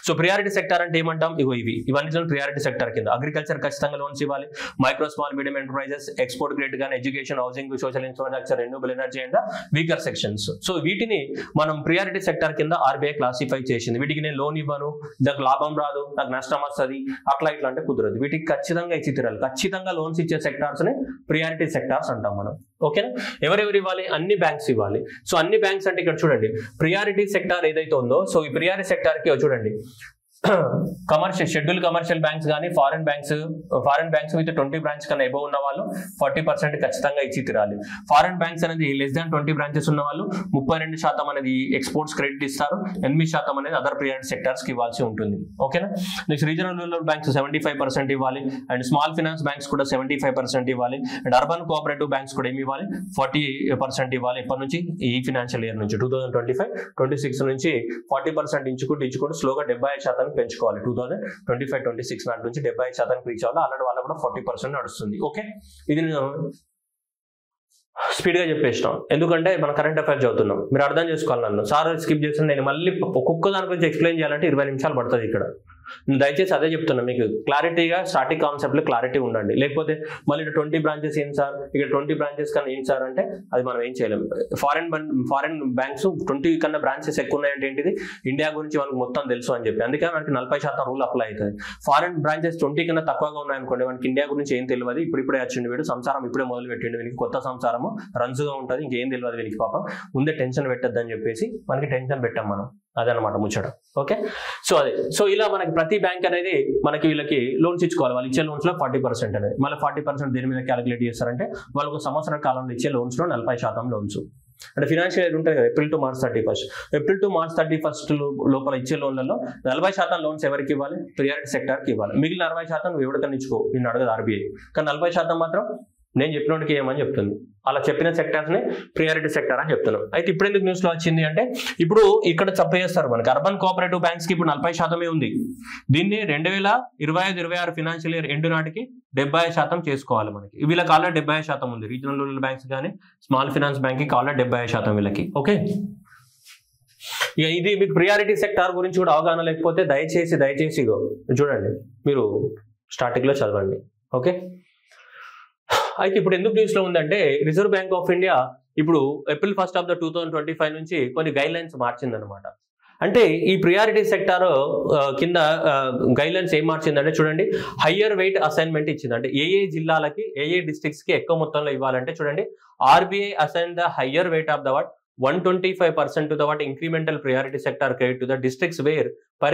[SPEAKER 1] సో ప్రియారిటీ సెక్టార్ అంటే ఏమంటాం? ఇవన్నీ ప్రియారిటీ సెక్టార్ కింద. అగ్రికల్చర్ ఖచ్చితంగా లోన్స్ ఇవ్వాలి. Micro small medium enterprises, export grade కానీ, education, housing, social infrastructure, renewable energy and weaker sections. So వీటిని మనం ప్రియారిటీ సెక్టార్ కింద ఆర్బీఐ క్లాసిఫై చేసింది. వీటికి నేను లోన్ ఇవ్వను, నాకు లాభం రాదు, నాకు నష్టం వస్తుంది, అట్లా ఇట్లా అంటే కుదరదు. వీటికి ఖచ్చితంగా ఇచ్చి తీరాలి. ఖచ్చితంగా లోన్స్ ఇచ్చే సెక్టార్స్ ని ప్రియారిటీ సెక్టార్స్ అంటాం మనం. ఓకేనా? ఎవరెవరు ఇవ్వాలి? అన్ని బ్యాంక్స్ ఇవ్వాలి. సో అన్ని బ్యాంక్స్ అంటే ఇక్కడ చూడండి, ప్రియారిటీ సెక్టార్ ఏదైతే ఉందో, సో ఈ ప్రియారిటీ సెక్టార్ కి చూడండి కమర్షియల్ షెడ్యూల్ కమర్షియల్ బ్యాంక్స్ కానీ, ఫారెన్ బ్యాంక్స్ విత్ 20 బ్రాంచ్ కన్నా ఎబో ఉన్న వాళ్ళు 40% ఖచ్చితంగా ఇచ్చి తీరాలి. ఫారెన్ బ్యాంక్స్ అనేది లెస్ దాన్ 20 బ్రాంచెస్ ఉన్న వాళ్ళు 32% అనేది ఎక్స్పోర్ట్స్ క్రెడిట్ ఇస్తారు, 8% అనేది అదర్ ప్రియారిటీ సెక్టార్స్ కి ఇవ్వాల్సి ఉంటుంది. ఓకేనా? నెక్స్ట్ రీజనల్ రూరల్ బ్యాంక్స్ 75% ఇవ్వాలి, అండ్ స్మాల్ ఫైనాన్స్ బ్యాంక్స్ కూడా 75% ఇవ్వాలి, అండ్ అర్బన్ కోఆపరేటివ్ బ్యాంక్స్ కూడా ఏమి ఇవ్వాలి? 40% ఇవ్వాలి. ఎప్పటి నుంచి? ఈ ఫినాన్షియల్ ఇయర్ నుంచి 2025-26 నుంచి 40% ఇచ్చుకుంటూ స్లోగా 75% పెంచుకోవాలి. 2025-26 నాటి నుంచి 75% రీచ్ అవ్వాలి. అలాంటి వాళ్ళ కూడా 40% నడుస్తుంది. ఓకే, ఇది నేను స్పీడ్ గా చెప్పేసినాం, ఎందుకంటే మన కరెంట్ అఫైర్స్ చదువుతున్నాం. మీరు అర్థం చేసుకోవాలి. నన్ను సార్ స్కిప్ చేసిన నేను మళ్ళీ ఒక్కొక్క దాని గురించి ఎక్స్ప్లెయిన్ చేయాలంటే 20 నిమిషాలు పడుతుంది ఇక్కడ. నేను దయచేసి అదే చెప్తున్నా, మీకు క్లారిటీగా స్టార్టింగ్ కాన్సెప్ట్ లో క్లారిటీ ఉండండి. లేకపోతే మళ్ళీ ఇక్కడ 20 బ్రాంచెస్ ఏం సార్, ఇక్కడ 20 బ్రాంచెస్ కన్నా ఏం సార్ అంటే అది మనం ఏం చేయలేము. ఫారెన్ బ్యాంక్స్ 20 కన్నా బ్రాంచెస్ ఎక్కువ ఉన్నాయంటే ఏంటిది? ఇండియా గురించి వాళ్ళకి మొత్తం తెలుసు అని చెప్పి, అందుకే మనకి 40% రూల్ అప్లై అవుతుంది. ఫారెన్ బ్రాంచెస్ 20 కన్నా తక్కువగా ఉన్నాయనుకోండి, మనకి ఇండియా గురించి ఏం తెలియదు. ఇప్పుడే వచ్చింది వీడు, సంసారం ఇప్పుడే మొదలు పెట్టిండు, వీనికి కొత్త సంసారము రన్స్గా ఉంటుంది, ఇంకేం తెలియదు వీనికి, పాపం ముందే టెన్షన్ పెట్టద్దని చెప్పేసి మనకి టెన్షన్ పెట్టాం మనం. అదనమాట ముచ్చట. ఓకే, సో అదే. సో ఇలా మనకి ప్రతి బ్యాంక్ అనేది మనకి వీళ్ళకి లోన్స్ ఇచ్చుకోవాలి. వాళ్ళు ఇచ్చే లోన్స్ లో 40% అనేది, మళ్ళీ 40% దేని మీద క్యాలిక్యులేట్ చేస్తారంటే వాళ్ళు ఒక సంవత్సర కాలంలో ఇచ్చే లోన్స్ లో 40% లోన్స్ అంటే ఫినాన్షియల్ ఇయర్ ఉంటుంది కదా, ఏప్రిల్ టు మార్చ్ 31 లోపల ఇచ్చే లోన్లలో 40% లోన్స్ ఎవరికి ఇవ్వాలి? ప్రియారిటీ సెక్టార్ కి ఇవ్వాలి. మిగిలిన 60% ఎవరికన్నా ఇచ్చుకో, నేను అడగదు ఆర్బీఐ. కానీ 40% మాత్రం నేను చెప్పినోడికి ఏమని చెప్తుంది. అలా చెప్పిన సెక్టార్స్ ని ప్రియారిటీ సెక్టార్ అని చెప్తున్నాం. అయితే ఇప్పుడు ఎందుకు న్యూస్ లో వచ్చింది అంటే, ఇప్పుడు ఇక్కడ చెప్పేస్తారు మనకి అర్బన్ కోఆపరేటివ్ బ్యాంక్స్ కి ఇప్పుడు 40% ఉంది. దీన్ని 2025-26 ఫినాన్షియల్ ఇయర్ ఎండ్ నాటికి 70% చేసుకోవాలి మనకి. వీళ్ళకి ఆల్రెడీ 70% ఉంది. రీజనల్ రూరల్ బ్యాంక్స్ కానీ స్మాల్ ఫైనాన్స్ బ్యాంక్ కి ఆల్రెడీ 70% వీళ్ళకి. ఓకే, ఇక ఇది మీకు ప్రియారిటీ సెక్టార్ గురించి కూడా అవగాహన లేకపోతే దయచేసి చూడండి, మీరు స్టార్టింగ్ లో చదవండి. ఓకే, అయితే ఇప్పుడు ఎందుకు న్యూస్ లో ఉందంటే, రిజర్వ్ బ్యాంక్ ఆఫ్ ఇండియా ఇప్పుడు ఏప్రిల్ 1 2025 నుంచి కొన్ని గైడ్ లైన్స్ మార్చిందనమాట. అంటే ఈ ప్రియారిటీ సెక్టార్ కింద గైడ్ లైన్స్ ఏం మార్చిందంటే చూడండి, హయ్యర్ వెయిట్ అసైన్మెంట్ ఇచ్చింది. అంటే ఏ జిల్లాలకి ఏ డిస్ట్రిక్ట్స్ కి ఎక్కువ మొత్తంలో ఇవ్వాలంటే చూడండి, RBI assign the higher weight of the 125% to the incremental priority sector credit to the districts where per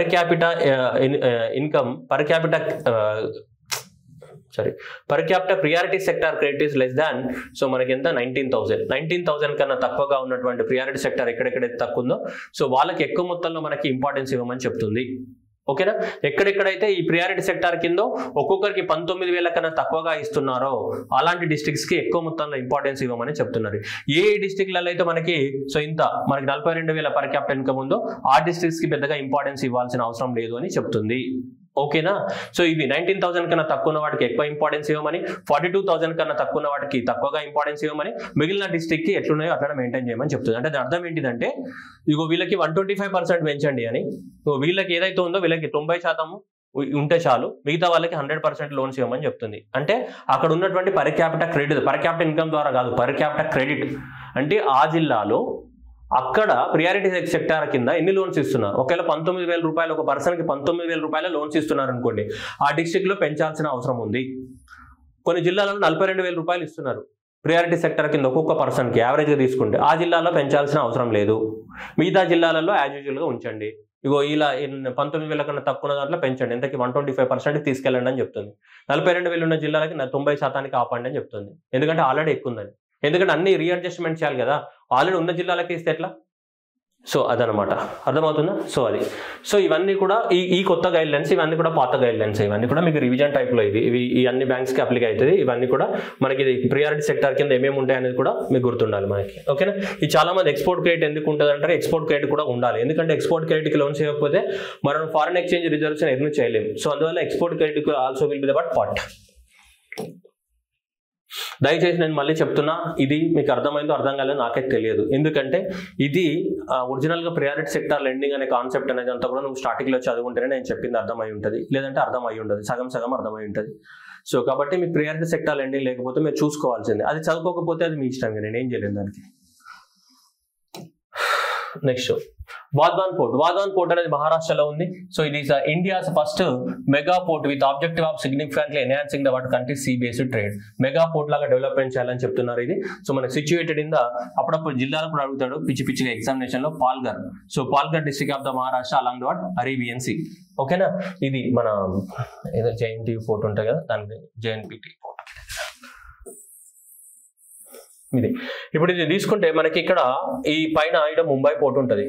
[SPEAKER 1] capita priority sector credit is less than, so మనకి ఎంత 19,000 కన్నా తక్కువగా ఉన్నటువంటి ప్రియారిటీ సెక్టర్ ఎక్కడెక్కడైతే తక్కువ ఉందో సో వాళ్ళకి ఎక్కువ మొత్తంలో మనకి ఇంపార్టెన్స్ ఇవ్వమని చెప్తుంది. ఓకేనా, ఎక్కడెక్కడైతే ఈ ప్రియారిటీ సెక్టార్ కింద ఒక్కొక్కరికి 19,000 కన్నా తక్కువగా ఇస్తున్నారో అలాంటి డిస్ట్రిక్ట్స్ కి ఎక్కువ మొత్తంలో ఇంపార్టెన్స్ ఇవ్వమని చెప్తున్నారు. ఏ డిస్ట్రిక్ట్లలో అయితే మనకి సో ఇంత మనకి 42,000 పర్ క్యాపిటల్ ఇన్కమ్ ఉందో ఆ డిస్ట్రిక్ట్స్ కి పెద్దగా ఇంపార్టెన్స్ ఇవ్వాల్సిన అవసరం లేదు అని చెప్తుంది. ఓకేనా, సో ఇవి 19,000 కన్నా తక్కువ ఉన్న వాటికి ఎక్కువ ఇంపార్టెన్స్ ఇవ్వమని, 42,000 కన్నా తక్కువ ఉన్న వాటికి తక్కువగా ఇంపార్టెన్స్ ఇవ్వమని, మిగిలిన డిస్ట్రిక్ట్ కి ఎట్లున్నాయో అట్లా మెయింటైన్ చేయమని చెప్తుంది. అంటే దాని అర్థం ఏంటిదంటే, ఇగో వీళ్ళకి 125% పెంచండి అని, వీళ్ళకి ఏదైతే ఉందో వీళ్ళకి 90% ఉంటే చాలు, మిగతా వాళ్ళకి 100% లోన్స్ ఇవ్వమని చెప్తుంది. అంటే అక్కడ ఉన్నటువంటి per capital credit, per capital income ద్వారా కాదు, పర్ క్యాపిటల్ క్రెడిట్ అంటే ఆ జిల్లాలో అక్కడ ప్రియారిటీ సెక్టార్ కింద ఎన్ని లోన్స్ ఇస్తున్నారు. ఒకవేళ 19,000 రూపాయలు ఒక పర్సన్కి 19,000 రూపాయల లోన్స్ ఇస్తున్నారు అనుకోండి, ఆ డిస్ట్రిక్ట్ లో పెంచాల్సిన అవసరం ఉంది. కొన్ని జిల్లాలలో 42,000 రూపాయలు ఇస్తున్నారు ప్రియారిటీ సెక్టర్ కింద ఒక్కొక్క పర్సన్కి యావరేజ్గా తీసుకుంటే, ఆ జిల్లాలో పెంచాల్సిన అవసరం లేదు. మిగతా జిల్లాలలో యాజ్ యూజువల్గా ఉంచండి. ఇగో ఇలా 19,000 కన్నా తక్కువ దాంట్లో పెంచండి, ఎంతకి 125% తీసుకెళ్ళండి అని చెప్తుంది. 42,000 ఉన్న జిల్లాలకి 90% ఆపండి అని చెప్తుంది. ఎందుకంటే ఆల్రెడీ ఎక్కువ ఉందని. ఎందుకంటే అన్ని రీఅడ్జస్ట్మెంట్ చేయాలి కదా, ఆల్రెడీ ఉన్న జిల్లాలకి ఇస్తే ఎట్లా, సో అదనమాట, అర్థమవుతుందా? సో అది, సో ఇవన్నీ కూడా ఈ కొత్త గైడ్ లైన్స్, ఇవన్నీ కూడా పాత గైడ్ లైన్స్, ఇవన్నీ కూడా మీకు రివిజన్ టైప్లో ఇవి ఈ అన్ని బ్యాంక్స్కి అప్లిక్ అవుతుంది. ఇవన్నీ కూడా మనకి ప్రియారిటీ సెక్టార్ కింద ఏమేమి ఉంటాయి అనేది కూడా మీకు గుర్తుండాలి మనకి. ఓకేనా? ఇది చాలా మంది ఎక్స్పోర్ట్ క్రెడిట్ ఎందుకు ఉంటుంది అంటారు, ఎక్స్పోర్ట్ క్రెడిట్ కూడా ఉండాలి. ఎందుకంటే ఎక్స్పోర్ట్ క్రెడిట్కి లోన్స్ ఇవ్వకపోతే మనం ఫారెన్ ఎక్స్చేంజ్ రిజర్వ్స్ ఎర్న్ చేయలేము. సో అందువల్ల export credit also will be the part. దయచేసి నేను మళ్ళీ చెప్తున్నా, ఇది మీకు అర్థమైందో అర్థం కాలేదో నాకైతే తెలియదు. ఎందుకంటే ఇది ఒరిజినల్గా ప్రియారిటీ సెక్టార్ లెండింగ్ అనే కాన్సెప్ట్ అనేది అంతా కూడా నువ్వు స్టార్టింగ్లో చదువుకుంటేనే నేను చెప్పింది అర్థమై ఉంటుంది, లేదంటే అర్థమై ఉండదు, సగం అర్థమై ఉంటుంది. సో కాబట్టి మీకు ప్రియారిటీ సెక్టార్ లెండింగ్ లేకపోతే మీరు చూసుకోవాల్సిందే. అది చదువుకోకపోతే అది మీ ఇష్టం, నేను ఏం చేయలేను దానికి. నెక్స్ట్ వాద్వాన్ పోర్ట్ అనేది మహారాష్ట్రలో ఉంది. సో ఇది India's first mega port with objective of significantly enhancing the what country sea based trade. Mega port లాగా డెవలప్మెంట్ చేయాలని చెప్తున్నారు ఇది. సో మనకి సిచ్యువేటెడ్ ఇన్ ద, అప్పుడప్పుడు జిల్లాలు కూడా అడుగుతాడు పిచ్చిగా ఎగ్జామినేషన్ లో, Palghar. So Palghar district of the Maharashtra along the what Arabian sea. ఓకేనా? ఇది మన ఏదో జేఎన్టీ పోర్ట్ ఉంటుంది కదా, దానికి జేఎన్పిటి ఇది. ఇప్పుడు ఇది తీసుకుంటే మనకి ఇక్కడ ఈ పైన ఇక్కడ ముంబై పోర్ట్ ఉంటుంది,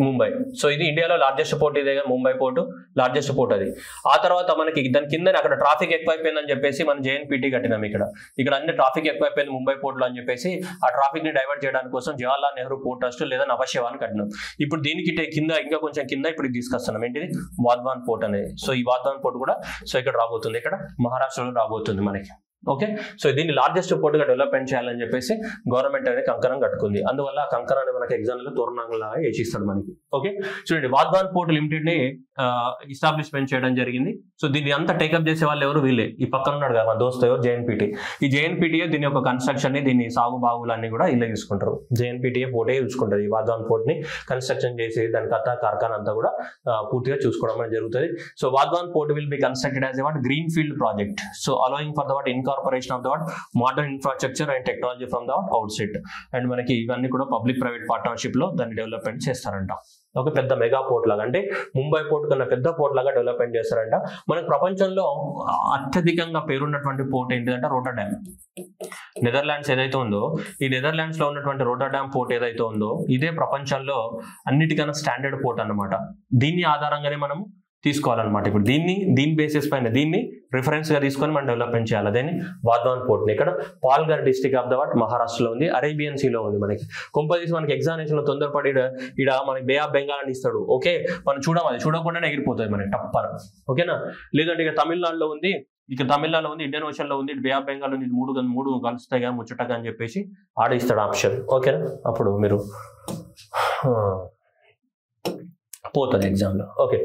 [SPEAKER 1] ముంబై. సో ఇది ఇండియాలో లార్జెస్ట్ పోర్ట్, ఇదే ముంబై పోర్టు లార్జెస్ట్ పోర్ట్ అది. ఆ తర్వాత మనకి దాని కింద అక్కడ ట్రాఫిక్ ఎక్కువైపోయిందని చెప్పేసి మనం జేఎన్పిటి కట్టినాం. ఇక్కడ అన్ని ట్రాఫిక్ ఎక్కువైపోయింది ముంబై పోర్ట్లో అని చెప్పేసి ఆ ట్రాఫిక్ ని డైవర్ట్ చేయడానికి కోసం జవహర్లాల్ నెహ్రూ పోర్ట్ ట్రస్ట్ లేదా నవశివాని కట్టినాం. ఇప్పుడు దీనికి కింద ఇంకా కొంచెం కింద ఇప్పుడు తీసుకొస్తున్నాం, ఏంటిది వాద్వాన్ పోర్ట్ అనేది. సో ఈ వాద్వాన్ పోర్ట్ కూడా సో ఇక్కడ రాబోతుంది, ఇక్కడ మహారాష్ట్రలో రాబోతుంది మనకి. ఓకే, సో దీన్ని లార్జెస్ట్ పోర్టుగా డెవలప్మెంట్ చేయాలని చెప్పేసి గవర్నమెంట్ అనేది కంకణం కట్టుకుంది. అందువల్ల ఆ కంకణాన్ని మనకి ఎగ్జామ్లో తోరణంలాగా వేసిస్తాడు మనకి. ఓకే, చూడండి వాద్వాన్ పోర్ట్ లిమిటెడ్ ని ఎస్టాబ్లిష్మెంట్ చేయడం జరిగింది. సో దీన్ని అంతా టేకప్ చేసే వాళ్ళు ఎవరు, వీళ్ళే. ఈ పక్కన ఉన్నాడు కదా మా దోస్తు ఎవరు, జేఎన్పిటి. ఈ జేఎన్పిటిఏ దీని యొక్క కన్స్ట్రక్షన్ ని, దీన్ని సాగు బాగులన్నీ కూడా ఇల్లే చూసుకుంటారు. జేఎన్పిటిఏ పోర్టే చూసుకుంటుంది. ఈ వాద్వాన్ పోర్ట్ ని కన్స్ట్రక్షన్ చేసి దాని కథ కార్ఖానా అంతా కూడా పూర్తిగా చూసుకోవడం అనేది జరుగుతుంది. So Wadhwan port will be constructed as a what green field project. So allowing for the what incorporation of the modern infrastructure and technology from the outset. And మనకి ఇవన్నీ కూడా పబ్లిక్ ప్రైవేట్ పార్ట్నర్షిప్ లో దాన్ని డెవలప్మెంట్ చేస్తారంట. ఒక పెద్ద mega port లాగా, అంటే ముంబై పోర్ట్ కన్నా పెద్ద పోర్ట్ లాగా డెవలప్మెంట్ చేస్తారంట. మనకు ప్రపంచంలో అత్యధికంగా పేరున్నటువంటి పోర్ట్ ఏంటిదంటే రోటర్డామ్. నెదర్లాండ్స్ ఏదైతే ఉందో, ఈ నెదర్లాండ్స్ లో ఉన్నటువంటి రోటర్డామ్ పోర్ట్ ఏదైతే ఉందో, ఇదే ప్రపంచంలో అన్నిటికన్నా స్టాండర్డ్ పోర్ట్ అన్నమాట. దీన్ని ఆధారంగానే మనం తీసుకోవాలన్నమాట. ఇప్పుడు దీని బేసిస్ పైన దీన్ని రిఫరెన్స్ గా తీసుకొని మనం డెవలప్మెంట్ చేయాలి. అదేని వాద్వాన్ పోర్ట్ ని. ఇక్కడ Palghar district of the what మహారాష్ట్రలో ఉంది, అరేబియన్ సీలో ఉంది. మనకి కొంపదీసి మనకి ఎగ్జామినేషన్ లో తొందరపడి ఇక్కడ మనకి బే ఆఫ్ బెంగాల్ అని ఇస్తాడు. ఓకే, మనం చూడమది చూడకుండానే ఎగిరిపోతుంది మనకి టప్పన. ఓకేనా? లేదంటే ఇక తమిళనాడులో ఉంది, ఇండియన్ ఓషన్ లో ఉంది, బే ఆఫ్ బెంగాల్ ఉంది, మూడు కలుస్తాయి కదా ముచ్చటగా అని చెప్పేసి ఆడ ఇస్తాడు ఆప్షన్. ఓకేనా? అప్పుడు మీరు పోతుంది ఎగ్జామ్లో. Okay,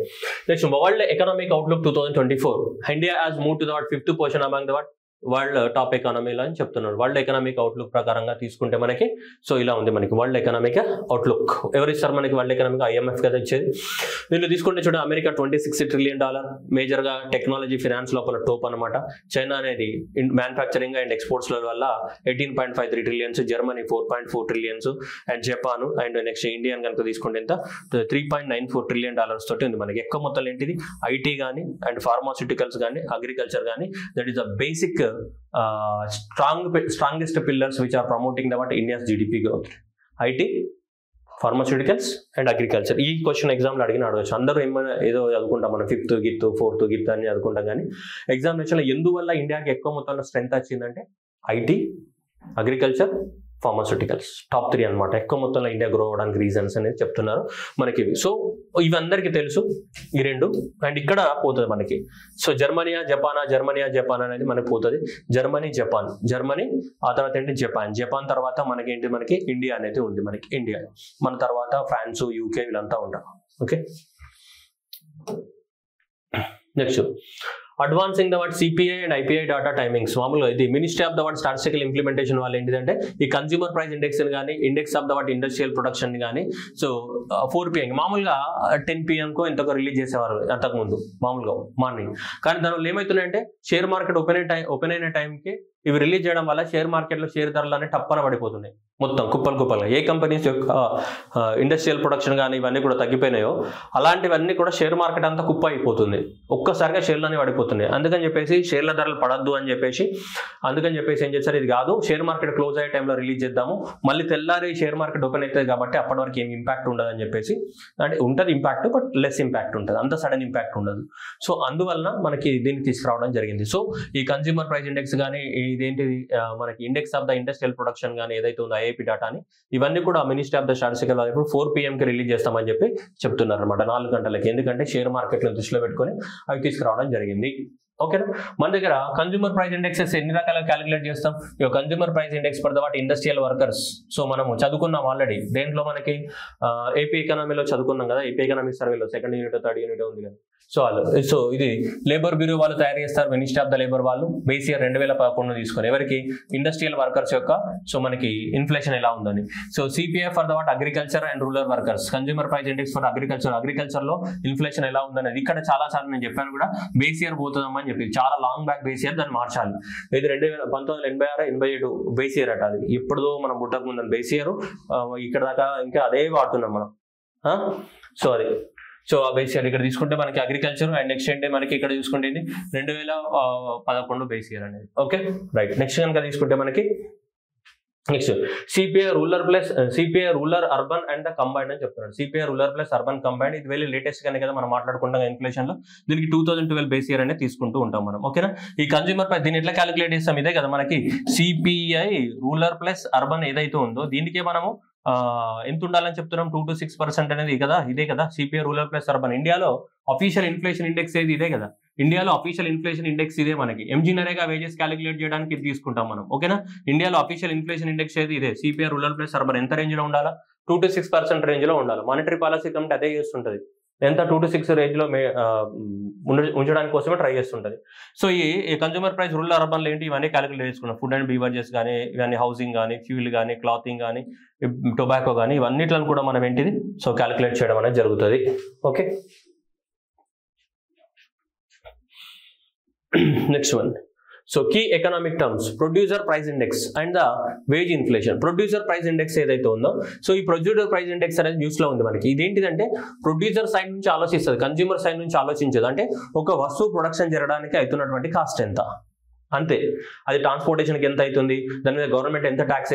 [SPEAKER 1] next world economic outlook 2024. India has move to the 5th position among the world top ఎకానమీలో అని చెప్తున్నారు. వరల్డ్ ఎకనామిక్ అవుట్లుక్ ప్రకారంగా తీసుకుంటే మనకి సో ఇలా ఉంది మనకి వరల్డ్ ఎకనామిక్ అవుట్లుక్. ఎవరు ఇస్తారు మనకి వరల్డ్ ఎకనామిక్? IMF కదా ఇచ్చేది. దీన్ని తీసుకుంటే చూడండి, అమెరికా $26 trillion, మేజర్గా టెక్నాలజీ ఫినాన్స్ లోపల టోప్ అనమాట. చైనా అనేది మ్యానుఫ్యాక్చరింగ్ అండ్ ఎక్స్పోర్ట్స్ వల్ల 18.53 trillions, Germany 4.4 trillions, and Japan and next Indian కనుక తీసుకుంటే ఎంత $3.94 trillion తోటి ఉంది మనకి. ఎక్కువ మొత్తం ఏంటిది IT కానీ అండ్ ఫార్మాస్యూటికల్స్ కానీ అగ్రికల్చర్ కానీ, that is the basic strongest pillars which are promoting the what India's GDP growth. IT, pharmaceuticals and agriculture. ఈ క్వశ్చన్ ఎగ్జామ్లో అడగచ్చు. అందరూ ఏమైనా ఏదో చదువుకుంటాం, మనం 5th గిత్ 4th గిత్ అని చదువుకుంటాం. కానీ ఎగ్జామినేషన్లో ఎందువల్ల ఇండియాకి ఎక్కువ మొత్తంలో స్ట్రెంత్ వచ్చిందంటే IT, అగ్రికల్చర్, ఫార్మాస్యూటికల్స్ టాప్ 3 అనమాట. ఎక్కువ మొత్తంలో ఇండియా గ్రో అవడానికి రీజన్స్ అనేది చెప్తున్నారు మనకి. సో ఇవి అందరికీ తెలుసు ఈ రెండు. అండ్ ఇక్కడ పోతుంది మనకి. సో జర్మనీ జపాన్ అనేది మనకి పోతుంది. జర్మనీ ఆ తర్వాత ఏంటి జపాన్ తర్వాత మనకి ఏంటి, మనకి ఇండియా అనేది ఉంది. మనకి ఇండియా, మన తర్వాత ఫ్రాన్స్, UK వీళ్ళంతా ఉంటారు. Okay, next advancing the what CPI and IPI data timings. మామూలుగా ఇది ministry of the what statistical implementation వాళ్ళు ఏంటిదంటే ఈ కన్స్యూమర్ ప్రైస్ ఇండెక్స్ కానీ, index of the what industrial production కానీ, సో 4 PM మామూలుగా 10 PM ఎంతకు రిలీజ్ చేసేవారు అంతకుముందు మామూలుగా మార్నింగ్. కానీ దానివల్ల ఏమవుతున్నాయంటే షేర్ మార్కెట్ ఓపెన్ అయిన టైంకి ఇవి రిలీజ్ చేయడం వల్ల షేర్ మార్కెట్లో షేర్ ధరలు అనేవి టప్పన పడిపోతున్నాయి, మొత్తం కుప్పలుగా. ఏ కంపెనీస్ యొక్క ఇండస్ట్రియల్ ప్రొడక్షన్ కానీ ఇవన్నీ కూడా తగ్గిపోయినాయో అలాంటివన్నీ కూడా షేర్ మార్కెట్ అంతా కుప్ప అయిపోతుంది, ఒక్కసారిగా షేర్లు అనేవి పడిపోతున్నాయి. అందుకని చెప్పేసి షేర్ల ధరలు పడద్దు అని చెప్పేసి ఏం చేస్తారు, ఇది కాదు షేర్ మార్కెట్ క్లోజ్ అయ్యే టైంలో రిలీజ్ చేద్దాము, మళ్ళీ తెల్లారి షేర్ మార్కెట్ ఓపెన్ అవుతుంది కాబట్టి అప్పటి వరకు ఏం ఇంపాక్ట్ ఉండదు అని చెప్పేసి, అంటే ఉంటుంది ఇంపాక్ట్ బట్ లెస్ ఇంపాక్ట్ ఉంటుంది, అంత సడన్ ఇంపాక్ట్ ఉండదు. సో అందువలన మనకి దీన్ని తీసుకురావడం జరిగింది. సో ఈ కన్స్యూమర్ ప్రైస్ ఇండెక్స్ కానీ ఇదేంటిది మనకి index of the industrial production కానీ ఏదైతే ఉందో ఐఐపి డాటాని ఇవన్నీ కూడా మినిస్ట్రీ ఆఫ్ ద స్టాటిస్టికల్ ఇప్పుడు 4 PM కి రిలీజ్ చేస్తామని చెప్పి చెప్తున్నారు అనమాట, 4 గంటలకి. ఎందుకంటే షేర్ మార్కెట్లో దృష్టిలో పెట్టుకొని అవి తీసుకురావడం జరిగింది. ఓకేనా. మన దగ్గర కన్స్యూమర్ ప్రైస్ ఇండెక్సెస్ ఎన్ని రకాలుగా క్యాలిక్యులేట్ చేస్తాం. ఈ consumer price index for the what industrial workers. So మనము చదువుకున్నాం ఆల్రెడీ, దేంట్లో మనకి ఏపీ ఎకనామీలో చదువుకున్నాం కదా, ఏపీ ఎకనామీ సర్వేలో 2nd యూనిట్ 3rd యూనిట్ ఉంది కదా. సో ఇది లేబర్ బ్యూరో వాళ్ళు తయారు చేస్తారు, మినిస్ట్రీ ఆఫ్ ద లేబర్ వాళ్ళు బేస్ ఇయర్ 2011 తీసుకొని ఎవరికి ఇండస్ట్రియల్ వర్కర్స్ యొక్క సో మనకి ఇన్ఫ్లేషన్ ఎలా ఉందని. So CPI for the what agriculture and rural workers, consumer price index for agriculture లో ఇన్ఫ్లేషన్ ఎలా ఉందనేది. ఇక్కడ చాలా సార్లు నేను చెప్పాను కూడా బేస్ ఇయర్ పోతుందమ్మని చెప్పి, చాలా లాంగ్ బ్యాక్ బేస్ ఇయర్, దాన్ని మార్చాలి. ఇది 1986-87 బేస్ ఇయర్ అట, అది ఇప్పుడు మనం పుట్టక ముందని బేస్ ఇయర్, ఇక్కడ దాకా ఇంకా అదే వాడుతున్నాం మనం. సో అది సో బేస్ ఇయర్ ఇక్కడ తీసుకుంటే మనకి అగ్రికల్చర్ అండ్ నెక్స్ట్ ఏంటి మనకి ఇక్కడ చూసుకుంటే 2011 బేస్ ఇయర్ అనేది. Okay right. నెక్స్ట్ కనుక తీసుకుంటే మనకి next CPI rural urban and the combined అని చెప్తున్నాడు. CPI rural plus urban combined, ఇది వెళ్ళి లేటెస్ట్ గానే కదా మనం మాట్లాడుకుంటాం ఇన్ఫ్లేషన్ లో. దీనికి 2012 బేస్ ఇయర్ అనేది తీసుకుంటూ ఉంటాం మనం. ఓకేనా. ఈ కన్స్యూమర్ ప్రైస్ దీన్ని ఎట్లా క్యాలిక్యులేట్ చేస్తాం, ఇదే కదా మనకి సిపిఐ రూరల్ ప్లస్ అర్బన్ ఏదైతే ఉందో దీనికే మనము ఎంత ఉండాలని చెప్తున్నాం, 2 to 6% అనేది కదా, ఇదే కదా సిపిఐ రూరల్ ప్లస్ అర్బన్. ఇండియాలో అఫీషియల్ ఇన్ఫ్లేషన్ ఇండెక్స్ ఏది ఇదే కదా, ఇండియాలో అఫీషియల్ ఇన్ఫ్లేషన్ ఇండెక్స్ ఇదే. మనకి ఎంజీ నరేగా వేజెస్ క్యాలిక్యులేట్ చేయడానికి ఇది తీసుకుంటాం మనం. ఓకేనా. ఇండియాలో అఫీషియల్ ఇన్ఫ్లేషన్ ఇండెక్స్ ఏది ఇదే, సిపిఐ రూరల్ ప్లస్ అర్బన్. ఎంత రేంజ్ లో ఉండాలా, 2 to 6% రేంజ్ లో ఉండాలి. మానిటరీ పాలసీ కమిటీ అదే చేస్తుంటది, ఎంత 2 to 6 రేంజ్ లో ఉంచడానికి కోసమే ట్రై చేస్తుంటది. సో ఈ కన్స్యూమర్ ప్రైస్ రూరల్ అర్బన్ లో ఏంటి ఇవన్నీ క్యాలిక్యులేట్ చేసుకున్నాం. ఫుడ్ అండ్ బీవరేజెస్ కానీ ఇవన్నీ, హౌసింగ్ కానీ, ఫ్యూల్ కానీ, క్లాతింగ్ కానీ, టొబాకో కానీ, ఇవన్నిట్లను కూడా మనం ఏంటిది సో క్యాలిక్యులేట్ చేయడం అనేది జరుగుతుంది. Okay. Next one. So key economic terms producer price index and the wage inflation. Producer price index ఏదైతే ఉందో, సో ఈ ప్రొడ్యూసర్ ప్రైస్ ఇండెక్స్ అనేది న్యూస్ లో ఉంది మనకి. ఇదేంటిదంటే ప్రొడ్యూసర్ సైడ్ నుంచి ఆలోచిస్తుంది, కన్స్యూమర్ సైడ్ నుంచి ఆలోచించదు. అంటే ఒక వస్తువు ప్రొడక్షన్ జరగడానికి అవుతున్నటువంటి కాస్ట్ ఎంత, అంతే. అది ట్రాన్స్పోర్టేషన్కి ఎంత అవుతుంది, దాని మీద గవర్నమెంట్ ఎంత ట్యాక్స్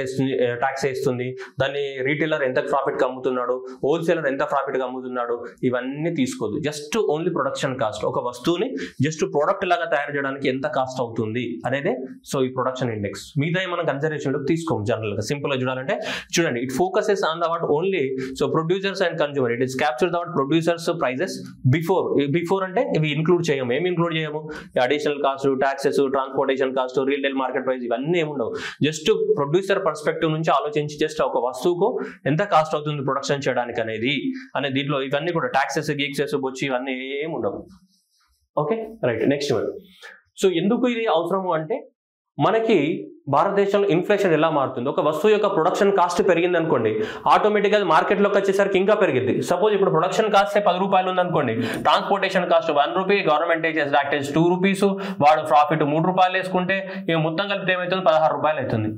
[SPEAKER 1] వేస్తుంది, దాన్ని రీటైలర్ ఎంత ప్రాఫిట్కి అమ్ముతున్నాడు, హోల్సేలర్ ఎంత ప్రాఫిట్గా అమ్ముతున్నాడు, ఇవన్నీ తీసుకోదు. జస్ట్ ఓన్లీ ప్రొడక్షన్ కాస్ట్, ఒక వస్తువుని జస్ట్ ప్రోడక్ట్ లాగా తయారు చేయడానికి ఎంత కాస్ట్ అవుతుంది అనేదే సో ఈ ప్రొడక్షన్ ఇండెక్స్. మిగతా మనం కన్సిడరేషన్లోకి తీసుకోము జనరల్గా. సింపుల్గా చూడాలంటే చూడండి, it focuses on the what only so producers and consumer. It is capture the what producers prices before అంటే ఇవి ఇంక్లూడ్ చేయము. ఏమి ఇంక్లూడ్ చేయము, additional cost, taxes, transportation cost, retail market price, ఇవన్నీ ఏముండవు. జస్ట్ ప్రొడ్యూసర్ పర్స్పెక్టివ్ నుంచి ఆలోచించి just ఒక వస్తువుకు ఎంత కాస్ట్ అవుతుంది ప్రొడక్షన్ చేయడానికి అనేది దీంట్లో ఇవన్నీ కూడా ట్యాక్సెస్, గీక్సెస్, బొచ్చి ఇవన్నీ ఏముండవు. Okay right. Next one. So ఎందుకు ఇది అవసరము అంటే మనకి భారతదేశంలో ఇన్ఫ్లేషన్ ఎలా మారుతుంది, ఒక వస్తువు యొక్క ప్రొడక్షన్ కాస్ట్ పెరిగింది అనుకోండి, ఆటోమేటిక్గా మార్కెట్లోకి వచ్చేసరికి ఇంకా పెరిగింది. సపోజ్ ఇప్పుడు ప్రొడక్షన్ కాస్ట్ 10 రూపాయలు ఉందనుకోండి, transportation cost 1 rupee, government tax 2 rupees, వాడు ప్రాఫిట్ 3 రూపాయలు వేసుకుంటే ఇక మొత్తం కలిపితే ఏమవుతుంది, 16 రూపాయలు అవుతుంది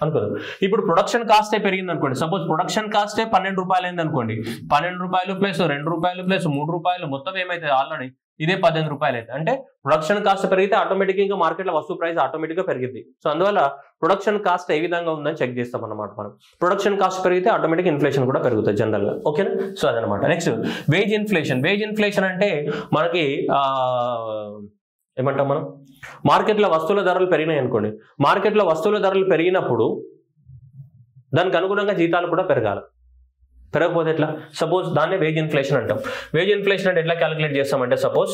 [SPEAKER 1] అనుకోదు. ఇప్పుడు ప్రొడక్షన్ కాస్టే పెరిగింది అనుకోండి, సపోజ్ ప్రొడక్షన్ కాస్టే 12 రూపాయలు అయింది అనుకోండి, 12 రూపాయలు ప్లస్ 2 రూపాయలు ప్లస్ 3 రూపాయలు మొత్తం ఏమైతుంది, ఆల్రెడీ ఇదే 18 రూపాయలు అయితే. అంటే ప్రొడక్షన్ కాస్ట్ పెరిగితే ఆటోమేటిక్గా ఇంకా మార్కెట్లో వస్తువు ప్రైస్ ఆటోమేటిక్గా పెరిగింది. సో అందువల్ల ప్రొడక్షన్ కాస్ట్ ఏ విధంగా ఉందని చెక్ చేస్తాం అన్నమాట మనం. ప్రొడక్షన్ కాస్ట్ పెరిగితే ఆటోమేటిక్ ఇన్ఫ్లేషన్ కూడా పెరుగుతుంది జనరల్గా. ఓకేనా. సో అదనమాట. Next wage inflation. Wage inflation అంటే మనకి ఏమంటాం మనం, మార్కెట్లో వస్తువుల ధరలు పెరిగినాయి అనుకోండి, మార్కెట్లో వస్తువుల ధరలు పెరిగినప్పుడు దానికి అనుగుణంగా జీతాలు కూడా పెరగాలి. పెరగకపోతే ఎట్లా, సపోజ్ దాన్నే వేజ్ ఇన్ఫ్లేషన్ అంటాం. వేజ్ ఇన్ఫ్లేషన్ అంటే ఎట్లా క్యాలిక్యులేట్ చేస్తామంటే, సపోజ్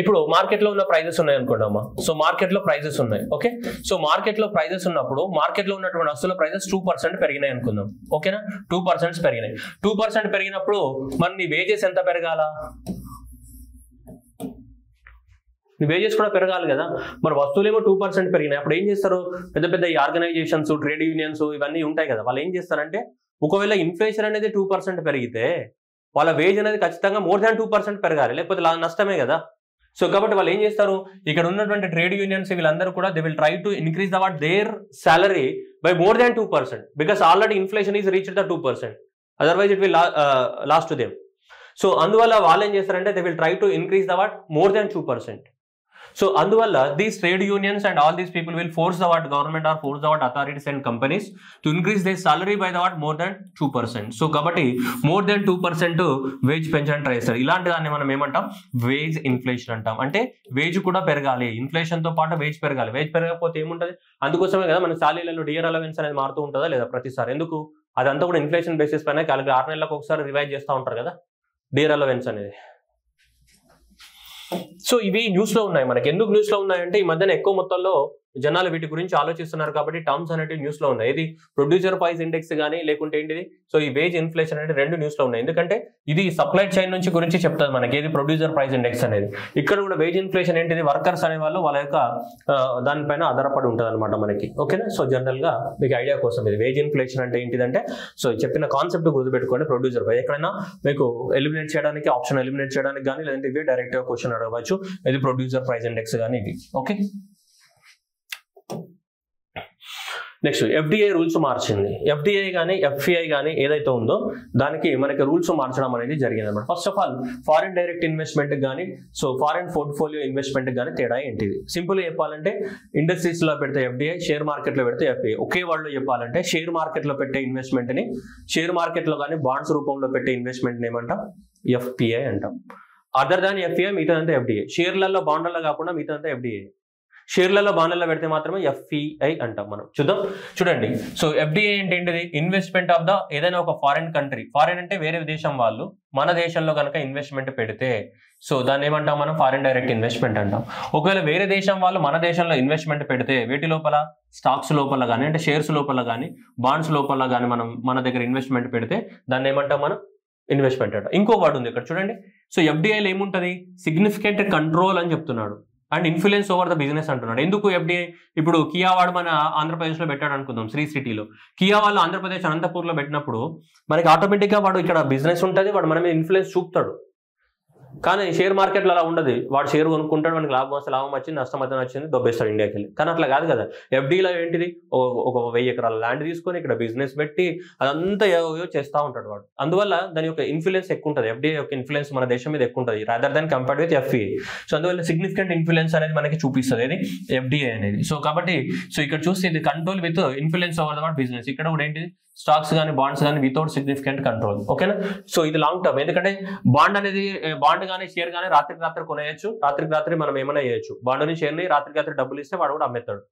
[SPEAKER 1] ఇప్పుడు మార్కెట్లో ఉన్న ప్రైజెస్ ఉన్నాయి అనుకోండి అమ్మా. సో మార్కెట్లో ప్రైజెస్ ఉన్నాయి. ఓకే. సో మార్కెట్లో ప్రైజెస్ ఉన్నప్పుడు మార్కెట్లో ఉన్నటువంటి వస్తువుల ప్రైజెస్ 2% పెరిగినాయి అనుకుందాం. ఓకేనా. 2% పెరిగినాయి. 2% పెరిగినప్పుడు మరి నీ వేజెస్ ఎంత పెరగాల, వేజెస్ కూడా పెరగాలి కదా. మరి వస్తువులేమో 2% పెరిగినాయి. అప్పుడు ఏం చేస్తారు, పెద్ద పెద్ద ఈ ఆర్గనైజేషన్స్, ట్రేడ్ యూనియన్స్ ఇవన్నీ ఉంటాయి కదా, వాళ్ళు ఏం చేస్తారంటే ఒకవేళ ఇన్ఫ్లేషన్ అనేది 2% పెరిగితే వాళ్ళ వేజ్ అనేది ఖచ్చితంగా more than 2% పెరగాలి, లేకపోతే నష్టమే కదా. సో కాబట్టి వాళ్ళు ఏం చేస్తారు, ఇక్కడ ఉన్నటువంటి ట్రేడ్ యూనియన్స్ వీళ్ళందరూ కూడా they will try to increase the what their salary by more than 2%, because already inflation is reached the 2%, otherwise it will lost to them. So అందువల్ల వాళ్ళు ఏం చేస్తారంటే they will try to increase the what more than 2%. So అందువల్ల these trade unions and all these people will force the what government or force the what authorities and companies to increase they salary by the what more than 2%. So కాబట్టి more than 2% veg పెంచడానికి try చేస్తారు. ఇలాంటి దాన్ని మనం ఏమంటాం, veg inflation అంటాం. అంటే veg కూడా పెరగాలి, ఇన్ఫ్లేషన్ తో పాటు వేజ్ పెరగాలి. వేజ్ పెరగకపోతే ఏముంటుంది, అందుకోసమే కదా మన సాలరీలలో డియర్ అలవెన్స్ అనేది మారుతూ ఉంటుందా లేదా ప్రతిసారి. ఎందుకు, అదంతా కూడా ఇన్ఫ్లేషన్ బేసిస్ పైన 6 నెలలకు ఒకసారి రివైజ్ చేస్తూ ఉంటారు కదా డియర్ అలవెన్స్ అనేది. సో ఇవి న్యూస్ లో ఉన్నాయి. మనకి ఎందుకు న్యూస్ లో ఉన్నాయంటే ఈ మధ్యన ఎక్కువ మొత్తంలో జనాలు వీటి గురించి ఆలోచిస్తున్నారు కాబట్టి టర్మ్స్ అనేవి న్యూస్ లో ఉన్నాయి. ఇది ప్రొడ్యూసర్ ప్రైస్ ఇండెక్స్ కానీ లేకుంటే ఏంటిది, సో ఈ వేజ్ ఇన్ఫ్లేషన్ అనేది 2 న్యూస్ లో ఉన్నాయి. ఎందుకంటే ఇది సప్లై చైన్ నుంచి గురించి చెప్తుంది మనకి, ఏది ప్రొడ్యూసర్ ప్రైస్ ఇండెక్స్ అనేది. ఇక్కడ కూడా వేజ్ ఇన్ఫ్లేషన్ ఏంటిది, వర్కర్స్ అనే వాళ్ళు వాళ్ళ యొక్క దానిపైన ఆధారపడి ఉంటుంది అనమాట మనకి. ఓకేనా. సో జనరల్ గా మీకు ఐడియా కోసం ఇది వేజ్ ఇన్ఫ్లేషన్ అంటే ఏంటిదంటే, సో చెప్పిన కాన్సెప్ట్ గుర్తుపెట్టుకోండి. ప్రొడ్యూసర్ ప్రైస్ ఎక్కడైనా మీకు ఎలిమినేట్ చేయడానికి ఆప్షన్ ఎలిమినేట్ చేయడానికి కానీ లేదంటే ఇవి డైరెక్ట్ గా క్వశ్చన్ అడగవచ్చు, ఇది ప్రొడ్యూసర్ ప్రైస్ ఇండెక్స్ కానీ ఇది. ఓకే. నెక్స్ట్ ఎఫ్డిఐ రూల్స్ మార్చింది. ఎఫ్డిఐ కానీ ఎఫ్సిఐ కానీ ఏదైతే ఉందో దానికి మనకి రూల్స్ మార్చడం అనేది జరిగింది అనమాట. First of all foreign direct investment కానీ సో ఫారిన్ పోర్ట్ఫోలియో ఇన్వెస్ట్మెంట్ కానీ తేడా ఏంటిది, సింపుల్ చెప్పాలంటే ఇండస్ట్రీస్ లో పెడితే ఎఫ్డిఐ, షేర్ మార్కెట్ లో పెడితే ఎఫ్ఐఐ. ఒకే వాళ్ళు చెప్పాలంటే షేర్ మార్కెట్ లో పెట్టే ఇన్వెస్ట్మెంట్ ని, షేర్ మార్కెట్ లో కానీ బాండ్స్ రూపంలో పెట్టే ఇన్వెస్ట్మెంట్ ని ఏమంటాం, ఎఫ్పిఐ అంటాం. అదర్ దాన్ ఎఫ్ఐఐ మిగతాదంతా ఎఫ్డిఐ. షేర్లలో బాండ్లలో కాకుండా మిగతాదంతా ఎఫ్డిఐ. షేర్లలో బాండ్లలో పెడితే మాత్రమే ఎఫ్పిఐ అంటాం మనం. చూడండి. సో ఎఫ్డిఐ అంటే ఏంటిది, ఇన్వెస్ట్మెంట్ ఆఫ్ ద ఏదైనా ఒక ఫారిన్ కంట్రీ, ఫారిన్ అంటే వేరే దేశం వాళ్ళు మన దేశంలో కనుక ఇన్వెస్ట్మెంట్ పెడితే సో దాన్ని ఏమంటాం మనం, ఫారిన్ డైరెక్ట్ ఇన్వెస్ట్మెంట్ అంటాం. ఒకవేళ వేరే దేశం వాళ్ళు మన దేశంలో ఇన్వెస్ట్మెంట్ పెడితే వేటి లోపల, స్టాక్స్ లోపల కానీ అంటే షేర్స్ లోపల కానీ బాండ్స్ లోపల కానీ మనం మన దగ్గర ఇన్వెస్ట్మెంట్ పెడితే దాన్ని ఏమంటాం మనం, ఇన్వెస్ట్మెంట్ అంటాం. ఇంకో వర్డ్ ఉంది ఇక్కడ చూడండి. సో ఎఫ్డిఐలో ఏముంటది, సిగ్నిఫికెంట్ కంట్రోల్ అని చెప్తున్నాడు and influence over the business అంటున్నాడు. ఎందుకు ఎఫ్డిఐ, ఇప్పుడు కియా వాడు మన ఆంధ్రప్రదేశ్ లో పెట్టాడు అనుకుందాం, శ్రీ సిటీలో. కియా వాళ్ళు ఆంధ్రప్రదేశ్ అనంతపూర్ లో పెట్టినప్పుడు మనకి ఆటోమేటిక్ గా వాడు ఇక్కడ బిజినెస్ ఉంటుంది, వాడు మన మీద ఇన్ఫ్లుయెన్స్ చూపుతాడు. కానీ షేర్ మార్కెట్లో అలా ఉండదు. వాడు షేర్ కొనుక్కుంటాడు, మనకి లాభం వస్తే లాభం వచ్చింది, నష్టం అయితే వచ్చింది, దొబ్బేస్తాడు ఇండియాకి వెళ్ళి. కానీ అట్లా కాదు కదా. ఎఫ్డీలో ఏంటిది, ఒక 1000 ఎకరాల ల్యాండ్ తీసుకొని ఇక్కడ బిజినెస్ పెట్టి అదంతా చేస్తూ ఉంటాడు వాడు. అందువల్ల దాని యొక్క ఇన్ఫ్లుయెన్స్ ఎక్కువ ఉంటుంది. ఎఫ్డీఐ యొక్క ఇన్ఫ్లుయెన్స్ మన దేశం మీద ఎక్కువ ఉంటుంది rather than compared with FII. So అందువల్ల సిగ్నిఫికెంట్ ఇన్ఫ్లుయెన్స్ అనేది మనకి చూపిస్తుంది ఇది ఎఫ్డీఐ అనేది. సో కాబట్టి సో ఇక్కడ చూస్తే ఇది control with influence over the business. ఇక్కడ కూడా ఏంటిది, స్టాక్స్ కానీ బాండ్స్ కానీ వితౌట్ సిగ్నిఫికెంట్ కంట్రోల్. ఓకేనా. సో ఇది లాంగ్ టర్మ్. ఎందుకంటే బాండ్ అనేది, బాండ్ కానీ షేర్ కానీ రాత్రికి రాత్రి కొనేయచ్చు, రాత్రికి రాత్రి మనం ఏమైనా చేయొచ్చు. బాండ్ని షేర్ని రాత్రికి రాత్రి డబ్బులు ఇస్తే వాడు కూడా అమ్మేస్తాడు.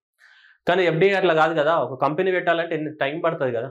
[SPEAKER 1] కానీ ఎఫ్డీఐ అట్లా కాదు కదా. ఒక కంపెనీ పెట్టాలంటే ఎన్ని టైం పడుతుంది కదా.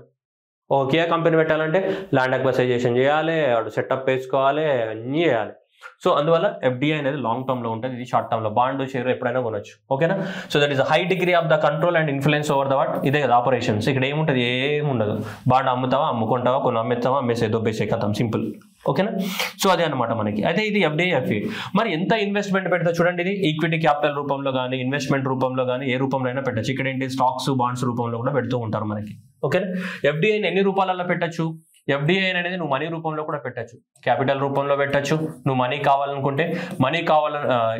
[SPEAKER 1] ఒక కియా కంపెనీ పెట్టాలంటే ల్యాండ్ అక్వైజిషన్ చేయాలి, వాడు సెటప్ వేసుకోవాలి, అన్నీ చేయాలి. సో అందువల్ల ఎఫ్డీఐ అనేది లాంగ్ టర్మ్ లో ఉంటుంది, ఇది షార్ట్ టర్మ్ లో. బాండ్ షేర్ ఎప్పుడైనా కొనొచ్చు. ఓకేనా. So that is high degree of the control and influence over the what, ఇదే కదా ఆపరేషన్స్. ఇక్కడ ఏముంటుంది, ఏముండదు. బాండ్ అమ్ముతావా, అమ్ముకుంటావా, కొన్ని అమ్మేస్తావా, అమ్మేసే దొబ్బేసే కథం, సింపుల్. ఓకేనా. సో అదే అనమాట మనకి. అయితే ఇది ఎఫ్డీఐ ఎఫ్ఐఐ. మరి ఎంత ఇన్వెస్ట్మెంట్ పెడితే చూడండి, ఇది ఈక్విటీ క్యాపిటల్ రూపంలో కానీ ఇన్వెస్ట్మెంట్ రూపంలో కానీ ఏ రూపంలో అయినా పెట్టచ్చు. ఇక్కడ ఏంటి, స్టాక్స్ బాండ్స్ రూపంలో కూడా పెడుతూ ఉంటారు మనకి. ఓకేనా. ఎఫ్డీఐని ఎన్ని రూపాలలో పెట్టచ్చు, ఎఫ్డీఐ అనేది నువ్వు మనీ రూపంలో కూడా పెట్టచ్చు, క్యాపిటల్ రూపంలో పెట్టచ్చు. నువ్వు మనీ కావాలనుకుంటే మనీ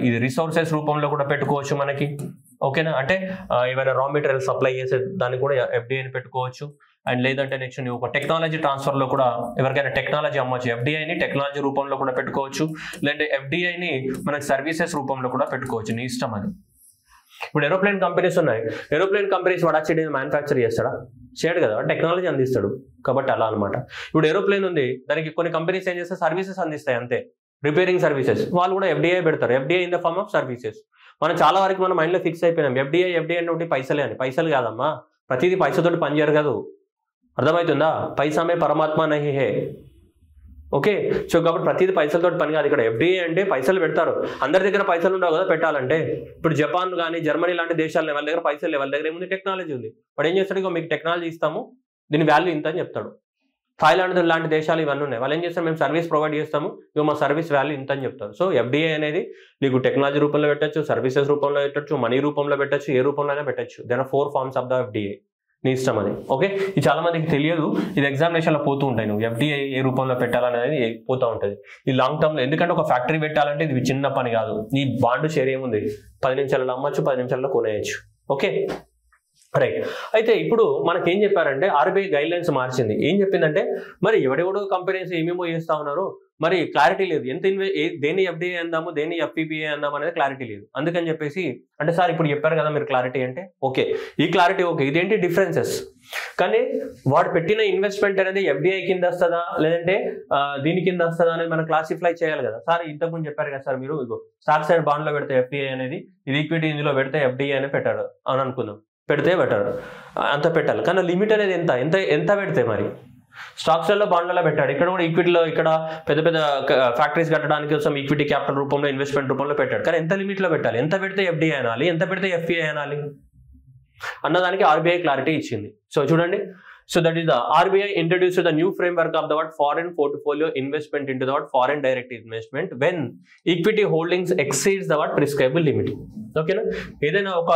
[SPEAKER 1] ఇది రిసోర్సెస్ రూపంలో కూడా పెట్టుకోవచ్చు మనకి. ఓకేనా. అంటే ఏమైనా రా మెటీరియల్ సప్లై చేసే దానికి కూడా ఎఫ్డీఐని పెట్టుకోవచ్చు. అండ్ లేదంటే నెక్స్ట్ నువ్వు ఒక టెక్నాలజీ ట్రాన్స్ఫర్ లో కూడా ఎవరికైనా టెక్నాలజీ అమ్మవచ్చు, ఎఫ్డీఐని టెక్నాలజీ రూపంలో కూడా పెట్టుకోవచ్చు. లేదంటే ఎఫ్డీఐని మనకి సర్వీసెస్ రూపంలో కూడా పెట్టుకోవచ్చు, నీ ఇష్టం అది. ఇప్పుడు ఏరోప్లేన్ కంపెనీస్ ఉన్నాయి. ఏరోప్లేన్ కంపెనీస్ వాడు వచ్చి మ్యానుఫ్యాక్చర్ చేస్తాడా, చేయడు కదా, టెక్నాలజీ అందిస్తాడు. కాబట్టి అలా అనమాట. ఇప్పుడు ఏరోప్లేన్ ఉంది, దానికి కొన్ని కంపెనీస్ ఏం చేస్తే సర్వీసెస్ అందిస్తాయి అంతే, రిపేరింగ్ సర్వీసెస్. వాళ్ళు కూడా ఎఫ్డీఐ పెడతారు, FDI in the form of services. మనం చాలా వరకు మన మైండ్లో ఫిక్స్ అయిపోయినాం, ఎఫ్డీఐ అంటే ఒకటి పైసలే అని. పైసలు కాదమ్మా, ప్రతిదీ పైసతోటి పని జరగదు, అర్థమవుతుందా. పైసామే పరమాత్మ నహి హే. ఓకే. సో కాబట్టి ప్రతిదీ పైసలతో పని కాదు. ఇక్కడ ఎఫ్డీఐ అంటే పైసలు పెడతారు. అందరి దగ్గర పైసలు ఉండవు కదా పెట్టాలంటే. ఇప్పుడు జపాన్ కానీ జర్మనీ లాంటి దేశాలు వాళ్ళ దగ్గర పైసలు, వాళ్ళ దగ్గర ఏముంది, టెక్నాలజీ ఉంది. వాడు ఏం చేస్తాడు, ఇక మీకు టెక్నాలజీ ఇస్తాము, దీని వాల్యూ ఇంత అని చెప్తాడు. థాయిలాండ్ లాంటి దేశాలు ఇవన్నీ ఉన్నాయి. వాళ్ళు ఏం చేస్తారు, మేము సర్వీస్ ప్రొవైడ్ చేస్తాము, ఇవి మా సర్వీస్ వాల్యూ ఇంత అని చెప్తారు. సో ఎఫ్డీఐ అనేది నీకు టెక్నాలజీ రూపంలో పెట్టచ్చు, సర్వీసెస్ రూపంలో పెట్టచ్చు, మనీ రూపంలో పెట్టచ్చు, ఏ రూపంలో అయినా పెట్టచ్చు. Then 4 forms of the FDI. నీ ఇష్టం అది. ఓకే, ఇది చాలా మందికి తెలియదు, ఇది ఎగ్జామినేషన్లో పోతూ ఉంటాయి. నువ్వు ఎఫ్డిఐ ఏ రూపంలో పెట్టాలనేది పోతూ ఉంటుంది ఈ లాంగ్ టర్మ్లో. ఎందుకంటే ఒక ఫ్యాక్టరీ పెట్టాలంటే ఇది చిన్న పని కాదు. నీ బాండ్ షేర్ ఏముంది, 10 నిమిషాలలో అమ్మచ్చు, 10 నిమిషాలలో కొనేయచ్చు. Okay right. అయితే ఇప్పుడు మనకేం చెప్పారంటే ఆర్బీఐ గైడ్ లైన్స్ మార్చింది. ఏం చెప్పిందంటే మరి ఎవడెవడో కంపెనీస్ ఏమేమో చేస్తా ఉన్నారు, మరి క్లారిటీ లేదు, ఎంత దేన్ని ఎఫ్డిఐ అందాము దేన్ని ఎఫ్పిపిఐ అందాము అనేది క్లారిటీ లేదు. అందుకని చెప్పేసి అంటే సార్ ఇప్పుడు చెప్పారు కదా మీరు క్లారిటీ అంటే, ఓకే ఈ క్లారిటీ ఓకే, ఇదేంటి డిఫరెన్సెస్, కానీ వాడు పెట్టిన ఇన్వెస్ట్మెంట్ అనేది ఎఫ్డిఐ కింద వస్తుందా లేదంటే దీని కింద వస్తుందా అనేది మనం క్లాసిఫై చేయాలి కదా సార్. ఇంతకుముందు చెప్పారు కదా సార్ మీరు, ఇగో స్టాక్ సైడ్ బాండ్ లో పెడితే ఎఫ్డిఐ అనేది, ఇది ఈక్విటీ ఇందులో పెడితే ఎఫ్డిఐ అని పెట్టారు అని అనుకుందాం, పెడితే బెటర్ అంత పెట్టాలి. కానీ లిమిట్ అనేది ఎంత ఎంత ఎంత పెడితే మరి స్టాక్స్లలో బాండ్లలో పెట్టాడు, ఇక్కడ కూడా ఈక్విటీలో ఇక్కడ పెద్ద పెద్ద ఫ్యాక్టరీస్ కట్టడానికి కోసం ఈక్విటీ క్యాపిటల్ రూపంలో ఇన్వెస్ట్మెంట్ రూపంలో పెట్టాడు. కానీ ఎంత లిమిట్లో పెట్టాలి, ఎంత పెడితే ఎఫ్డిఐ అనాలి, ఎంత పెడితే ఎఫ్పిఐ అనాలి అన్నదానికి ఆర్బీఐ క్లారిటీ ఇచ్చింది. సో చూడండి, so that is the RBI introduced the new framework of the foreign portfolio investment into the foreign direct investment when equity holdings exceeds the prescribable limit. ఓకేనా, ఏదైనా ఒక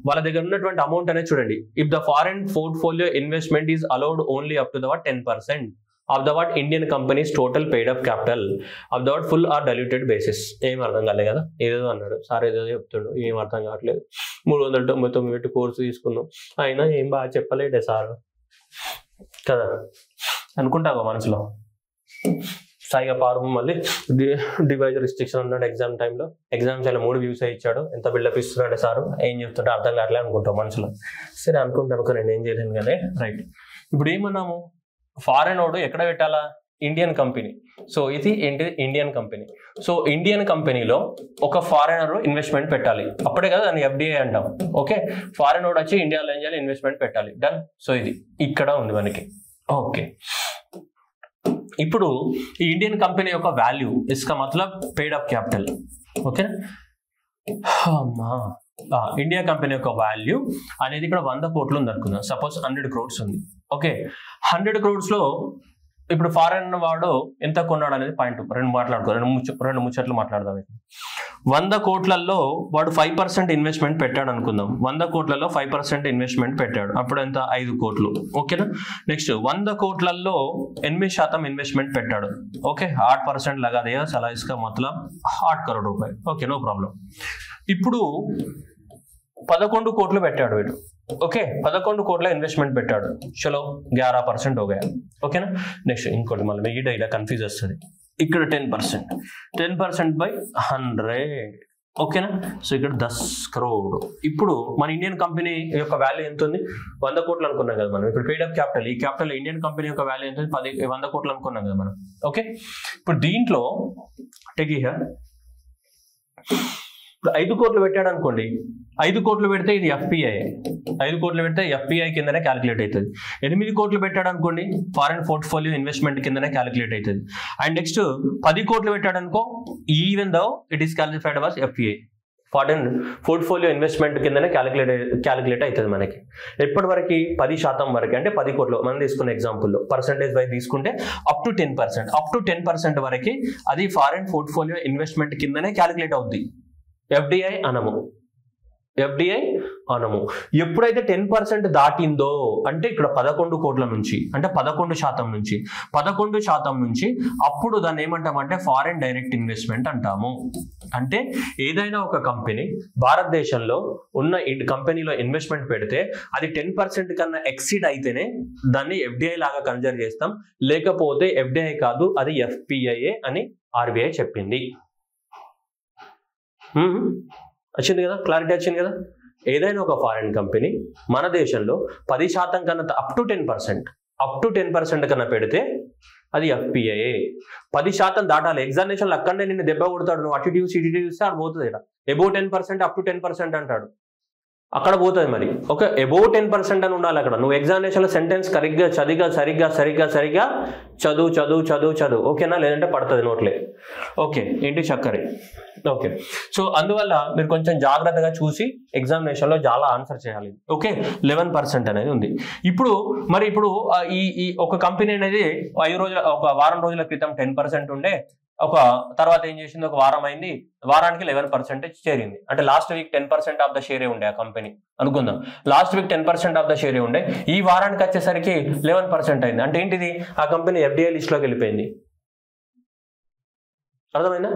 [SPEAKER 1] వాళ్ళ దగ్గర ఉన్నటువంటి అమౌంట్ అనేది చూడండి, if the foreign portfolio investment is allowed only up to the 10% of the Indian company's total paid up capital of the full or diluted basis. ఏం అర్థం కాలేదు కదా, ఏదో అన్నాడు సార్, ఏదో చెప్తాడు, ఏం అర్థం కావట్లేదు. 399 కోర్సు తీసుకున్నాం అయినా ఏం బాగా చెప్పలేడే సార్ కదా అనుకుంటావా మనసులో. సాయిగా పారు మళ్ళీ డివైజ్ రిస్ట్రిక్షన్ ఉన్నాడు ఎగ్జామ్ టైంలో, ఎగ్జామ్స్ అలా 3 వ్యూస్ ఇచ్చాడు, ఎంత బిల్డప్ ఇస్తున్నాడు సారు, ఏం చెప్తుంటే అర్థం కావట్లేదు అనుకుంటావు మనసులో. సరే అనుకుంటాను, నేను ఏం చేయలేను కానీ రైట్. ఇప్పుడు ఏమన్నాము, ఫారెన్ వాడు ఎక్కడ పెట్టాలా, ఇండియన్ కంపెనీ. సో ఇది ఏంటి, ఇండియన్ కంపెనీ. సో ఇండియన్ కంపెనీలో ఒక ఫారెనర్ ఇన్వెస్ట్మెంట్ పెట్టాలి, అప్పుడే కదా దాన్ని ఎఫ్డిఐ అంటాం. ఓకే, ఫారెన్ వాడు వచ్చి ఇండియాలో ఏం చేయాలి, ఇన్వెస్ట్మెంట్ పెట్టాలి, డన్. సో ఇది ఇక్కడ ఉంది మనకి. ఓకే, ఇప్పుడు ఈ ఇండియన్ కంపెనీ యొక్క వాల్యూ ఇస్కా మతలబ్ paid up capital. Okay, India company యొక్క వాల్యూ అనేది ఇక్కడ 100 కోట్లు ఉంది అనుకుందాం. సపోజ్ 100 crores ఉంది. ఓకే, 100 crores లో ఇప్పుడు ఫారెన్ వాడు ఎంత కొన్నాడు అనేది పాయింట్ రెండు ముచ్చట్లు మాట్లాడదాం. 100 కోట్లలో వాడు 5% ఇన్వెస్ట్మెంట్ పెట్టాడు అనుకుందాం. 100 కోట్లలో 5% ఇన్వెస్ట్మెంట్ పెట్టాడు, అప్పుడు ఎంత, 5 కోట్లు. ఓకేనా, నెక్స్ట్ 100 కోట్లలో 8% ఇన్వెస్ట్మెంట్ పెట్టాడు. ఓకే, 8% లగా దియా సలా ఇస్కా మతలబ్ 8 crore రూపాయలు. Okay, no problem. ఇప్పుడు 11 కోట్లు పెట్టాడు వీడు. ఓకే, 11 కోట్ల ఇన్వెస్ట్మెంట్ పెట్టాడు, చలో 11% हो गया. ఓకేనా, నెక్స్ట్ ఇంకోటి మళ్ళీ ఈ డైలా కన్ఫ్యూజ్ వస్తుంది, ఇక్కడ 10% బై 100. ఓకేనా, సో ఇక్కడ 10 crore. ఇప్పుడు మన ఇండియన్ కంపెనీ యొక్క వాల్యూ ఎంత ఉంది, 100 కోట్లు అనుకున్నాం కదా మనం. ఇప్పుడు పెయిడ్ అప్ క్యాపిటల్, ఈ క్యాపిటల్ ఇండియన్ కంపెనీ యొక్క వాల్యూ ఎంత ఉంది, 100 కోట్లు అనుకున్నాం కదా మనం. ఓకే, ఇప్పుడు దీంట్లో టెక్ హియర్ 5 కోట్లు పెట్టాడు అనుకోండి, 5 కోట్లు పెడితే ఇది ఎఫ్పిఐ, 5 కోట్లు పెడితే ఎఫ్పిఐ కిందనే క్యాలిక్యులేట్ అవుతుంది. 8 కోట్లు పెట్టాడు అనుకోండి, ఫారెన్ పోర్ట్ఫోలియో ఇన్వెస్ట్మెంట్ కిందనే క్యాలిక్యులేట్ అవుతుంది. అండ్ నెక్స్ట్ 10 కోట్లు పెట్టాడు అనుకో, even though it is qualified was FPI, foreign portfolio investment కిందనే క్యాలిక్యులేట్ అవుతుంది మనకి. ఎప్పటి వరకు, 10% వరకు, అంటే 10 కోట్లు మనం తీసుకున్న ఎగ్జాంపుల్లో పర్సెంటేజ్ వైజ్ తీసుకుంటే అప్ టు 10% వరకు అది ఫారెన్ పోర్ట్ఫోలియో ఇన్వెస్ట్మెంట్ కిందనే క్యాలిక్యులేట్ అవుద్ది. ఎఫ్డిఐ అనము. ఎప్పుడైతే 10% దాటిందో అంటే ఇక్కడ 11 కోట్ల నుంచి, అంటే 11% నుంచి అప్పుడు దాన్ని ఏమంటామంటే ఫారెన్ డైరెక్ట్ ఇన్వెస్ట్మెంట్ అంటాము. అంటే ఏదైనా ఒక కంపెనీ భారతదేశంలో ఉన్న కంపెనీలో ఇన్వెస్ట్మెంట్ పెడితే అది 10% కన్నా ఎక్సీడ్ అయితేనే దాన్ని ఎఫ్డిఐ లాగా కన్సిడర్ చేస్తాం, లేకపోతే ఎఫ్డిఐ కాదు, అది ఎఫ్పిఐఏ అని ఆర్బీఐ చెప్పింది. వచ్చింది కదా, క్లారిటీ వచ్చింది కదా. ఏదైనా ఒక ఫారెన్ కంపెనీ మన దేశంలో 10% కన్నా అప్ టు 10% కన్నా పెడితే అది ఎఫ్పిఐఏ. 10% దాటాలి. ఎగ్జామినేషన్లో అక్కడనే నిన్ను దెబ్బ కొడతాడు, నువ్వు అటు ఇటు చూస్తే అది పోతుంది. ఇక్కడ అబౌవ్ 10% అప్ టు 10% అంటాడు, అక్కడ పోతుంది. మరి ఒక అబౌవ్ 10% అని ఉండాలి అక్కడ. నువ్వు ఎగ్జామినేషన్లో సెంటెన్స్ సరిగ్గా చదువు ఓకేనా, లేదంటే పడుతుంది నోట్లే. ఓకే, ఏంటి చక్కరే. ఓకే, సో అందువల్ల మీరు కొంచెం జాగ్రత్తగా చూసి ఎగ్జామినేషన్లో చాలా ఆన్సర్ చేయాలి. ఓకే, 11% అనేది ఉంది. ఇప్పుడు ఈ ఒక కంపెనీ అనేది 5 రోజుల, ఒక వారం రోజుల క్రితం 10% ఉండే, ఒక తర్వాత ఏం చేసింది, ఒక వారం అయింది, వారానికి 11% చేరింది. అంటే లాస్ట్ వీక్ 10% ఆఫ్ ద షేరే ఉండే ఆ కంపెనీ అనుకుందాం. లాస్ట్ వీక్ 10% ఆఫ్ ద షేరే ఉండే, ఈ వారానికి వచ్చేసరికి 11% అయింది. అంటే ఏంటిది, ఆ కంపెనీ FDI లిస్ట్లోకి వెళ్ళిపోయింది. అర్థమైందా?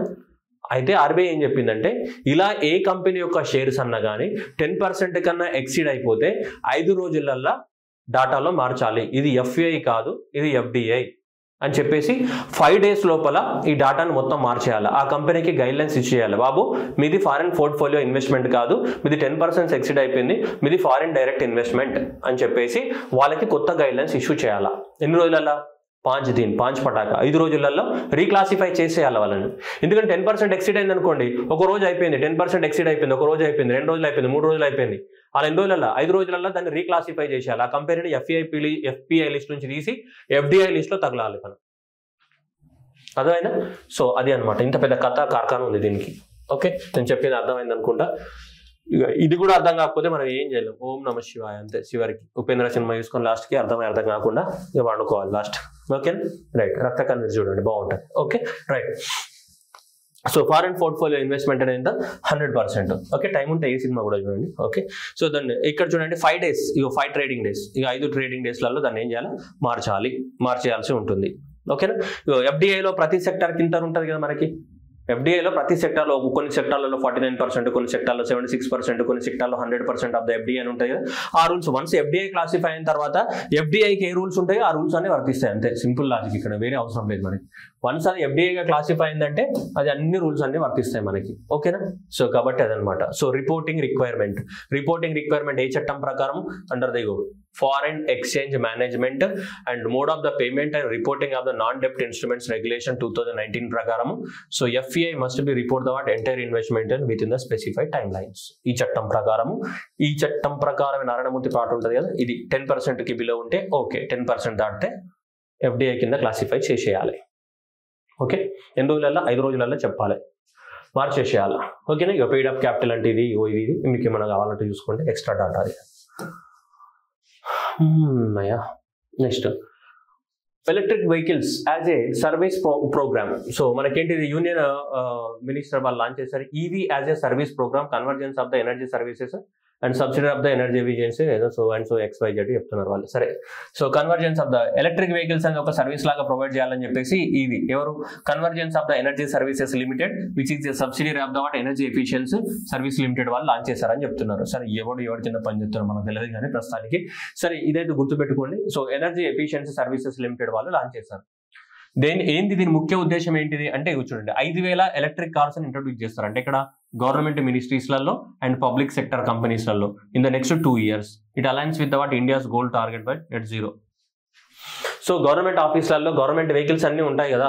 [SPEAKER 1] అయితే ఆర్బీఐ ఏం చెప్పిందంటే, ఇలా ఏ కంపెనీ యొక్క షేర్స్ అన్నా కానీ 10% కన్నా ఎక్సీడ్ అయిపోతే 5 రోజులల్లా డాటాలో మార్చాలి. ఇది FPI కాదు, ఇది FDI అని చెప్పేసి 5 days లోపల ఈ డాటాను మొత్తం మార్చేయాలి. ఆ కంపెనీకి గైడ్లైన్స్ ఇచ్చేయాలి. బాబు, మీది ఫారిన్ పోర్ట్ఫోలియో ఇన్వెస్ట్మెంట్ కాదు, మీది 10% ఎక్సిడ్ అయిపోయింది, మీది ఫారిన్ డైరెక్ట్ ఇన్వెస్ట్మెంట్ అని చెప్పేసి వాళ్ళకి కొత్త గైడ్లైన్స్ ఇష్యూ చేయాలా. ఎన్ని రోజులల్లా? 5 పటాక 5 రోజులలో రీక్లాసిఫై చేసేయాలి వాళ్ళని. ఎందుకంటే 10% ఎక్సిడ్ అయింది అనుకోండి, ఒక రోజు అయిపోయింది, 10% ఎక్సిడ్ అయిపోయింది, ఒక రోజు అయిపోయింది, 2 రోజులు అయిపోయింది, 3 రోజులు అయిపోయింది, అలా ఎన్ని రోజులలో? 5 రోజులలో దాన్ని రీక్లాసిఫై చేసేయాలి. ఆ కంపెనీని FPI లిస్ట్ నుంచి తీసి FDI లిస్ట్లో తగలాలి మనం. అర్థమైనా? సో అది అనమాట, ఇంత పెద్ద కథ కార్ఖానా ఉంది దీనికి. ఓకే, నేను చెప్పేది అర్థమైంది అనుకుంటా. ఇక ఇది కూడా అర్థం కాకపోతే మనం ఏం చేయలేం. ఓం నమ శివాయ అంతే. చివరికి ఉపేంద్ర సినిమా చూసుకొని లాస్ట్కి అర్థం కాకుండా ఇక వాడుకోవాలి లాస్ట్. ఓకేనా? రైట్. రక్త కన్నీరు చూడండి, బాగుంటుంది. Okay, right. So foreign portfolio investment అనేది 100%. ఓకే, టైం ఉంటే ఏ సినిమా కూడా చూడండి. ఓకే, సో దాన్ని ఇక్కడ చూడండి 5 days, ఇక 5 trading days, ఇక 5 trading daysలలో దాన్ని ఏం చేయాలి? మార్చేయాల్సి ఉంటుంది. ఓకేనా? FDIలో ప్రతి సెక్టర్ కింద ఉంటుంది కదా మనకి. FDIలో ప్రతి సెక్టార్లో, కొన్ని సెక్టార్లలో 49%, కొన్ని సెక్టార్లో 76%, కొన్ని సెక్టార్లో 100% ఆఫ్ ద FDI అని ఉంటాయి కదా. ఆ రూల్స్ వన్స్ FDI క్లాసిఫై అయిన తర్వాత FDIకి ఏ రూల్స్ ఉంటాయో ఆ రూల్స్ అన్ని వర్తిస్తాయి. అంతే, సింపుల్ లాజిక్. ఇక్కడ వేరే అవసరం లేదు మనకి. వన్స్ అది FDIగా క్లాసిఫై అయిందంటే అది అన్ని రూల్స్ అన్ని వర్తిస్తాయి మనకి. ఓకేనా? సో కాబట్టి అదనమాట. సో రిపోర్టింగ్ రిక్వైర్మెంట్ ఏ చట్టం ప్రకారం? Under the foreign exchange management and mode of the payment and reporting of the non డెప్ట్ ఇన్స్ట్రుమెంట్స్ రెగ్యులేషన్ 2019 ప్రకారం. So FPI must be report the what entire investment within the specified time lines. ఈ చట్టం ప్రకారం నారాయణమూర్తి పాట ఉంటుంది కదా, ఇది 10%కి below ఉంటే ఓకే, 10% దాటితే FDI కింద క్లాసిఫై చేసేయాలి. ఓకే, ఎన్ని రోజులలో? 5 రోజులలో చెప్పాలి, మార్చేసేయాలి. ఓకేనా? ఇక పెయిడ్ అప్ క్యాపిటల్ అంటే ఇది మీకు ఏమైనా కావాలంటే చూసుకోండి, extra data. Next electric vehicles as a service program. So మనకేంటిది, యూనియన్ మినిస్టర్ వాళ్ళు లాంచ్ చేశారు EV as a service program, convergence of the energy services and subsidy of the energy efficiency ఏదో సో అండ్ సో XYZ చెప్తున్నారు వాళ్ళు. సరే, so convergence of the electric vehicles అని ఒక service లాగా ప్రొవైడ్ చేయాలని చెప్పేసి ఇది ఎవరు? Convergence of the energy services limited which is subsidy of the what energy efficiency service limited వాళ్ళు లాంచ్ చేశారని చెప్తున్నారు. సరే, ఎవరి కింద పని చేస్తారో మనకు తెలియదు కానీ ప్రస్తుతానికి సరే ఇదైతే గుర్తుపెట్టుకోండి. So energy efficiency services limited వాళ్ళు లాంచ్ చేశారు. దీని ముఖ్య ఉద్దేశం ఏంటిది అంటే, చూడండి 5,000 ఎలక్ట్రిక్ కార్స్ అని ఇంట్రొడ్యూస్ చేస్తారు. అంటే ఇక్కడ గవర్నమెంట్ మినిస్ట్రీస్లలో అండ్ పబ్లిక్ సెక్టర్ కంపెనీస్లలో in the next 2 years. It aligns with what India's goal target by net zero. So government ఆఫీసులలో గవర్నమెంట్ వెహికల్స్ అన్నీ ఉంటాయి కదా,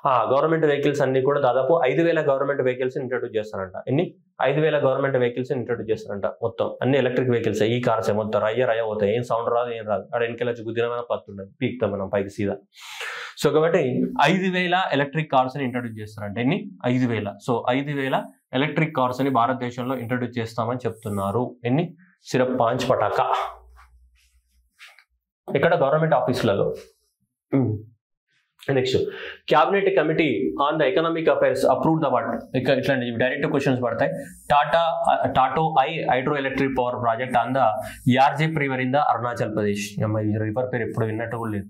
[SPEAKER 1] ఆ గవర్నమెంట్ వెహికల్స్ అన్ని కూడా దాదాపు 5,000 గవర్నమెంట్ వెహికల్స్ ఇంట్రొడ్యూస్ చేస్తారంట. ఎన్ని? 5,000 గవర్నమెంట్ వెహికల్స్ ఇంట్రొడ్యూస్ చేస్తారంట. మొత్తం అన్ని ఎలక్ట్రిక్ వెహికల్స్. ఈ కార్స్ మొత్తం రయ్య అవుతాయి, ఏం సౌండ్ రాదు, ఏం రాదు. అక్కడ వెనకెళ్ళి గుద్దిన పత్తుండదు, పీక్తాం మనం పైకి సీదా. సో కాబట్టి 5,000 ఎలక్ట్రిక్ కార్స్ అని ఇంట్రొడ్యూస్ చేస్తారంట. ఎన్ని? 5,000. సో 5,000 ఎలక్ట్రిక్ కార్స్ అని భారతదేశంలో ఇంట్రొడ్యూస్ చేస్తామని చెప్తున్నారు. ఎన్ని? సిరప్ 5 పటాకా. ఇక్కడ గవర్నమెంట్ ఆఫీసులలో. Next, cabinet committee on the economic affairs approve the what. ఇట్లాంటి డైరెక్ట్ క్వశ్చన్స్ పడతాయి. Tato hydro electric power project on the Yarjep river in the Arunachal Pradesh. ఈ రివర్ పేరు ఎప్పుడు విన్నట్టు కూడా లేదు.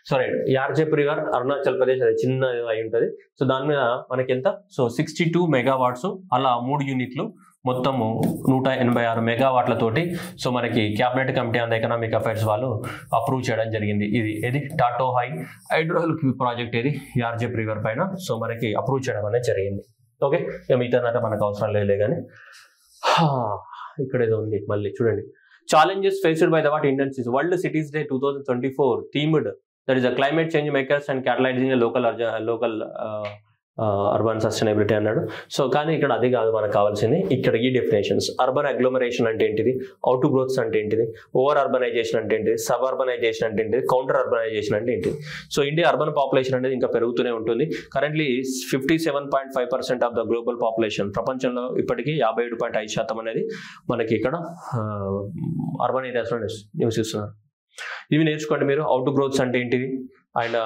[SPEAKER 1] So right, Yarjep river Arunachal Pradesh, అది చిన్న అయి ఉంటుంది. సో దాని మీద మనకి ఎంత? సో 62 మెగావాట్స్, అలా 3 యూనిట్లు, మొత్తము 186 మెగావాట్లతోటి. సో మనకి cabinet committee on the economic affairs వాళ్ళు అప్రూవ్ చేయడం జరిగింది. ఇది టాటో హైడ్రో ఎలక్ట్రిక్ ప్రాజెక్ట్, ఇది యార్జెప్ రివర్ పైన. సో మనకి అప్రూవ్ చేయడం అనేది జరిగింది. ఓకే, మిగతా మనకు అవసరం లేదు కానీ ఇక్కడ ఏదో ఉంది మళ్ళీ చూడండి. Challenges faced by the what Indian cities. World cities day 2024 themed that is the climate change makers and catalysing local urban sustainability అన్నాడు. సో కానీ ఇక్కడ అది కాదు మనకు కావాల్సింది. ఇక్కడ ఈ డెఫినేషన్స్. అర్బన్ అగ్లోమరేషన్ అంటే ఏంటిది, అవుట్ గ్రోత్స్ అంటే ఏంటిది, ఓవర్ అర్బనైజేషన్ అంటే ఏంటిది, సబ్ అర్బనైజేషన్ అంటే ఏంటిది, కౌంటర్ అర్బనైజేషన్ అంటే ఏంటిది. సో ఇండియా అర్బన్ పాపులేషన్ అనేది ఇంకా పెరుగుతూనే ఉంటుంది. Currently 57.5% of the global population, ప్రపంచంలో ఇప్పటికీ 57.5% అనేది మనకి ఇక్కడ అర్బన్ ఏరియాస్లో నివసిస్తున్నారు. ఇవి నేర్చుకోండి మీరు. అవుట్ గ్రోత్స్ అంటే ఏంటిది, అండ్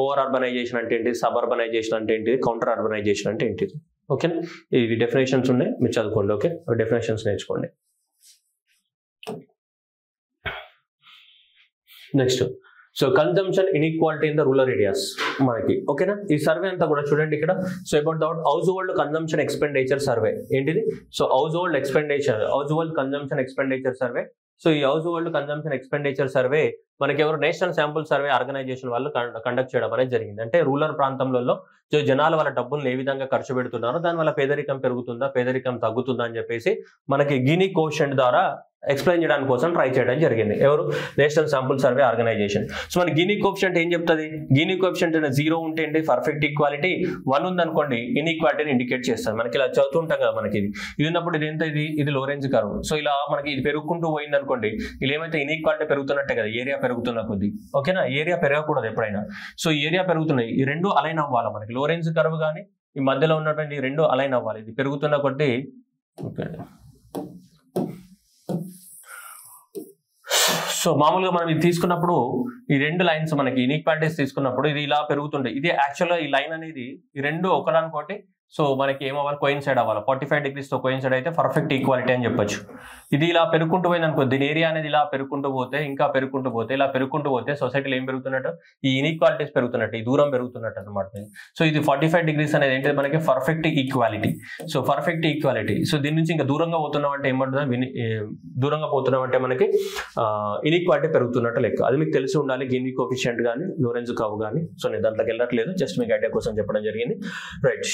[SPEAKER 1] ఓవర్ అర్బనైజేషన్ అంటే ఏంటి, సబ్ అర్బనైజేషన్ అంటే ఏంటి, కౌంటర్ అర్బనైజేషన్ అంటే ఏంటిది. ఓకేనా, ఇవి డెఫినేషన్స్ ఉన్నాయి, మీరు చదువుకోండి. ఓకే, డెఫినేషన్స్ నేర్చుకోండి. Next, so consumption inequality in the rural areas మనకి. ఓకేనా, ఈ సర్వే అంతా కూడా చూడండి ఇక్కడ. So about the household consumption expenditure survey ఏంటిది. So household consumption expenditure survey. So ఈ household consumption expenditure survey మనకి ఎవరు నేషనల్ శాంపుల్ సర్వే ఆర్గనైజేషన్ వాళ్ళు కండక్ట్ చేయడం అనేది జరిగింది. అంటే రూరల్ ప్రాంతంలో జనాలు వాళ్ళ డబ్బులను ఏ విధంగా ఖర్చు పెడుతున్నారో దానివల్ల పేదరికం పెరుగుతుందా, పేదరికం తగ్గుతుందా అని చెప్పేసి మనకి గినీ కోషెంట్ ద్వారా ఎక్స్ప్లెయిన్ చేయడానికి కోసం ట్రై చేయడం జరిగింది. ఎవరు, national sample survey organisation. So మన గినీ కోఎఫిషియంట్ ఏం చెప్తుంది, గినీ కోఎఫిషియంట్ 0 ఉంటే ఏంటి పర్ఫెక్ట్ ఈక్వాలిటీ, 1 ఉందనుకోండి ఇన్ఈక్వాలిటీని ఇండికేట్ చేస్తుంది. మనకి ఇలా చదువుతుంటాం కదా, మనకి ఇది ఉన్నప్పుడు ఇది ఎంత, ఇది లోరెంజ్ కర్వ్. సో ఇలా మనకి ఇది పెరుగుకుంటూ పోయింది అనుకోండి, ఇలా ఏమైతే ఇన్ఈక్వాలిటీ పెరుగుతున్నట్టే కదా, ఏరియా పెరుగుతున్న కొద్ది. ఓకేనా, ఏరియా పెరగకూడదు ఎప్పుడైనా. సో ఏరియా పెరుగుతున్నాయి, ఈ రెండు అలైన్ అవ్వాలి మనకి. లోరెంజ్ కర్వ్ కానీ ఈ మధ్యలో ఉన్నటువంటి రెండు అలైన్ అవ్వాలి. ఇది పెరుగుతున్న కొద్ది. ఓకే, సో మామూలుగా మనం ఇది తీసుకున్నప్పుడు ఈ రెండు లైన్స్ మనకి ఇన్ఈక్వాలిటీస్ తీసుకున్నప్పుడు ఇది ఇలా పెరుగుతుండే. ఇది యాక్చువల్గా ఈ లైన్ అనేది ఈ రెండు ఒకదానికోటి సో మనకి ఏమవ్వాలి, కోయిన్సైడ్ అవ్వాలి. 45 degreesతో కోయిన్సైడ్ అయితే పర్ఫెక్ట్ ఈక్వాలిటీ అని చెప్పొచ్చు. ఇది ఇలా పెరుగుకుంటూ పోయింది అనుకో, దీని ఏరియా అనేది ఇలా పెరుగుకుంటూ పోతే, ఇంకా పెరుగుకుంటూ పోతే, ఇలా పెరుగుకుంటూ పోతే సొసైటీలో ఏం పెరుగుతున్నట్టు, ఈ ఇన్ఈక్వాలిటీస్ పెరుగుతున్నట్టు, ఈ దూరం పెరుగుతున్నట్టు అనమాట. సో ఇది 45 degrees అనేది ఏంటి మనకి perfect equality. So perfect equality. So దీని నుంచి ఇంకా దూరంగా పోతున్నాం అంటే ఏమంటుంది, దూరంగా పోతున్నాం అంటే మనకి ఇన్ఈక్వాలిటీ పెరుగుతున్నట్టు లెక్క. అది మీకు తెలిసి ఉండాలి, గినీ కోఎఫిషియంట్ కానీ లోరెంజ్ కర్వ్ కానీ. సో నేను దాంట్లోకి వెళ్ళట్లేదు, జస్ట్ మీకు ఐడియా కోసం చెప్పడం జరిగింది. రైట్,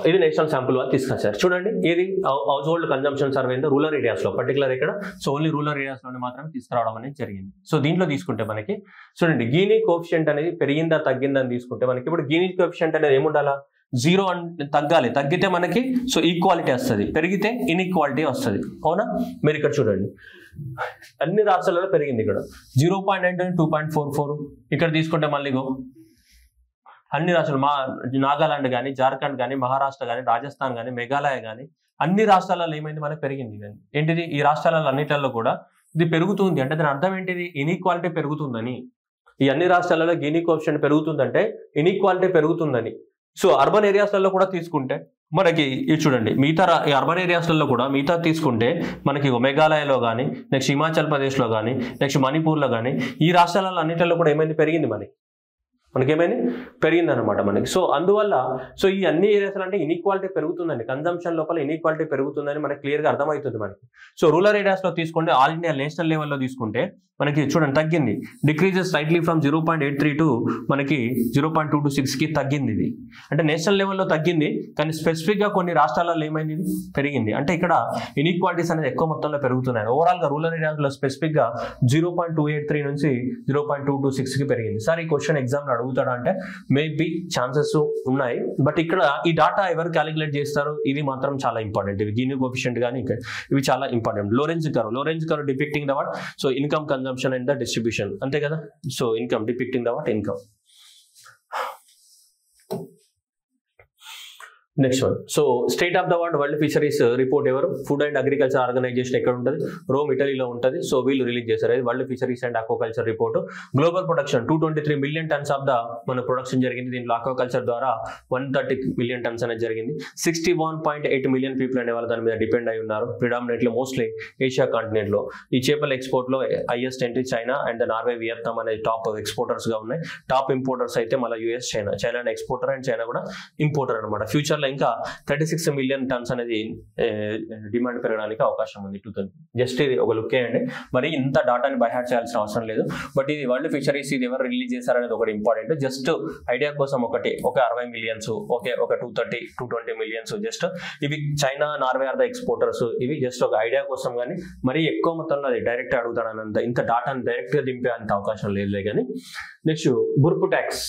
[SPEAKER 1] ఇది నేషనల్ శాంపుల్ వాళ్ళు తీసుకొచ్చారు. చూడండి, ఇది house hold consumption survey in the rural areas లో, పర్టికులర్ ఇక్కడ సో ఓన్లీ రూరల్ ఏరియాస్ లోనే మాత్రమే తీసుకురావడం అనేది జరిగింది. సో దీంట్లో తీసుకుంటే మనకి చూడండి, గీనీ కోఎఫిషియంట్ అనేది పెరిగిందా తగ్గిందా అని తీసుకుంటే మనకి ఇప్పుడు గీనీ కోఎఫిషియంట్ అనేది ఏముండాలా, 0 తగ్గాలి. తగ్గితే మనకి సో ఈక్వాలిటీ వస్తుంది, పెరిగితే ఇన్ఈక్వాలిటీ వస్తుంది. అవునా, మీరు ఇక్కడ చూడండి అన్ని రాష్ట్రాలలో పెరిగింది. ఇక్కడ 0.9 2.44. ఇక్కడ తీసుకుంటే మళ్ళీ అన్ని రాష్ట్రాలు, నాగాలాండ్ కానీ, జార్ఖండ్ కానీ, మహారాష్ట్ర కానీ, రాజస్థాన్ కానీ, మేఘాలయ కానీ అన్ని రాష్ట్రాలలో ఏమైంది మనకి పెరిగింది. ఏంటిది, ఈ రాష్ట్రాలలో అన్నిట్లలో కూడా ఇది పెరుగుతుంది. అంటే దాని అర్థం ఏంటిది, ఇన్ఈక్వాలిటీ పెరుగుతుందని. ఈ అన్ని రాష్ట్రాలలో గీనీ కోఎఫిషియంట్ పెరుగుతుందంటే ఇన్ఈక్వాలిటీ పెరుగుతుందని. సో అర్బన్ ఏరియాస్లలో కూడా తీసుకుంటే మనకి ఇది చూడండి, మిగతా అర్బన్ ఏరియాస్లలో కూడా మిగతా తీసుకుంటే మనకి మేఘాలయలో కానీ, నెక్స్ట్ హిమాచల్ ప్రదేశ్లో కానీ, నెక్స్ట్ మణిపూర్లో కానీ ఈ రాష్ట్రాలలో అన్నింటిలో కూడా ఏమైంది పెరిగింది, మనకేమైంది పెరిగింది అనమాట మనకి. సో అందువల్ల సో ఈ అన్ని ఏరియాస్ అంటే ఇన్ఈక్వాలిటీ పెరుగుతుందండి, కన్జంప్షన్ లోపల ఇన్ఈక్వాలిటీ పెరుగుతుందని మనకి క్లియర్గా అర్థమవుతుంది మనకి. సో రూరల్ ఏరియాస్లో తీసుకుంటే ఆల్ ఇండియా నేషనల్ లెవెల్లో తీసుకుంటే మనకి చూడండి తగ్గింది, డిక్రీజెస్ స్లైట్లీ ఫ్రమ్ 0.83 టు మనకి 0.226కి తగ్గింది. ఇది అంటే నేషనల్ లెవెల్లో తగ్గింది, కానీ స్పెసిఫిక్గా కొన్ని రాష్ట్రాలలో ఏమైంది, పెరిగింది. అంటే ఇక్కడ ఇన్ఈక్వాలిటీస్ అనేది ఎక్కువ మొత్తంలో పెరుగుతున్నాయి. ఓవరాల్గా రూరల్ ఏరియాస్లో స్పెసిఫిక్గా 0.283 నుంచి 0.226కి పెరిగింది. సార్ ఈ క్వశ్చన్ ఎగ్జామ్లో అడుగుతాడా అంటే మేబీ ఛాన్సెస్ ఉన్నాయి, బట్ ఇక్కడ ఈ డాటా ఎవరు క్యాలిక్యులేట్ చేస్తారు ఇది మాత్రం చాలా ఇంపార్టెంట్. ఇవి గీనీ కోఎఫిషియంట్ కానీ ఇవి చాలా important. Lorenz curve depicting the what, so income consumption and the distribution, అంతే కదా. So income depicting the what, income. Next one, so state of the world fisheries report ఎవరు, ఫుడ్ అండ్ అగ్రికల్చర్ ఆర్గనైజేషన్ ఎక్కడ ఉంటుంది, Rome ఇటలీలో ఉంటుంది. So వీళ్ళు release చేశారు world fisheries and aquaculture report. Global production 223 million tonnes of the మన production జరిగింది. దీంట్లో ఆక్వాకల్చర్ ద్వారా 130 మిలియన్ టన్స్ అనేది జరిగింది. 61.8 మిలియన్ పీపుల్ అనే వాళ్ళు దాని మీద డిపెండ్ అయి ఉన్నారు. ప్రిడామినెంట్లీ మోస్ట్లీ ఏషియా కాంటినెంట్ లో. ఈ చేపల ఎక్స్పోర్ట్ లో highest entry China and Norway, Vietnam అనేది టాప్ ఎక్స్పోర్టర్స్ గా ఉన్నాయి. టాప్ ఇంపోర్టర్స్ అయితే మళ్ళీ US, China exporter and China కూడా ఇంపోర్టర్ అనమాట. ఫ్యూచర్ లో ఇంకా 36 మిలియన్ టన్స్ అనేది డిమాండ్ పెరగడానికి అవకాశం ఉంది. జస్ట్ ఇది ఒక లుక్ వేయండి, మరి ఇంత డాటాని బైహార్ట్ చేయాల్సిన అవసరం లేదు. బట్ ఇది వరల్డ్ ఫిషరీస్ ఇది ఎవరు రిలీజ్ చేశారనేది ఒకటి ఇంపార్టెంట్. జస్ట్ ఐడియా కోసం ఒక 60 మిలియన్స్, ఒక 220 మిలియన్స్. జస్ట్ ఇవి China, Norway are the exporters. ఇవి జస్ట్ ఒక ఐడియా కోసం, కానీ మరి ఎక్కువ మొత్తంలో అది డైరెక్ట్ అడుగుతాడనంత ఇంత డాటాని డైరెక్ట్ గా దింపే అంత అవకాశం లేదు. కానీ నెక్స్ట్ బుర్పు ట్యాక్స్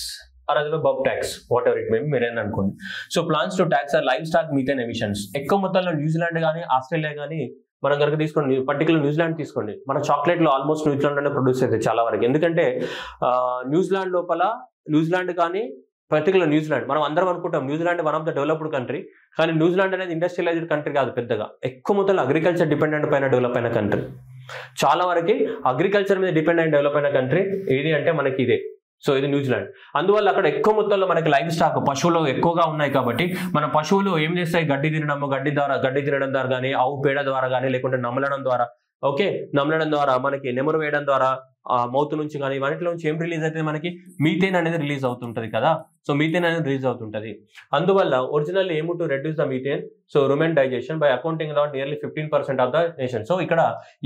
[SPEAKER 1] బబ్ tax, whatever it may be, మీరేం అనుకోండి. So plans to tax or livestock methane emissions. ఎక్కువ మొత్తంలో న్యూజిలాండ్ కానీ, ఆస్ట్రేలియా కానీ మనం కనుక తీసుకోండి, పర్టికులర్ న్యూజిలాండ్ తీసుకోండి, మన చాక్లెట్లో ఆల్మోస్ట్ న్యూజిలాండ్లోనే ప్రొడ్యూస్ అవుతుంది చాలా వరకు. ఎందుకంటే న్యూజిలాండ్ లోపల, న్యూజిలాండ్ కానీ పర్టికులర్ న్యూజిలాండ్ మనం అందరం అనుకుంటాం New Zealand one of the developed country, కానీ న్యూజిలాండ్ అనేది ఇండస్ట్రియలైజ్డ్ కంట్రీ కాదు పెద్దగా. ఎక్కువ మొత్తంలో అగ్రికల్చర్ డిపెండెంట్ పైన డెవలప్ అయిన కంట్రీ. చాలా వరకు అగ్రికల్చర్ మీద డిపెండ్ అయిన డెవలప్ అయిన కంట్రీ ఏది అంటే మనకి ఇదే. సో ఇది న్యూజిలాండ్. అందువల్ల అక్కడ ఎక్కువ మొత్తంలో మనకి లైవ్ స్టాక్ పశువులు ఎక్కువగా ఉన్నాయి కాబట్టి మన పశువులు ఏం చేస్తాయి, గడ్డి తినడం ద్వారా కానీ, ఆవు పేడ ద్వారా కానీ, లేకుంటే నమలడం ద్వారా, ఓకే, నమలడం ద్వారా, మనకి నెమరు వేయడం ద్వారా, మౌత్ నుంచి కానీ వాటిలో నుంచి ఏం రిలీజ్ అయితే మనకి మీథేన్ అనేది రిలీజ్ అవుతుంటది కదా. సో మీథేన్ అనేది రిలీజ్ అవుతుంటది. అందువల్ల ఒరిజినల్ ఏమ్ to reduce the methane, so rumen digestion by accounting about nearly 15% of the nation. So ఇక్కడ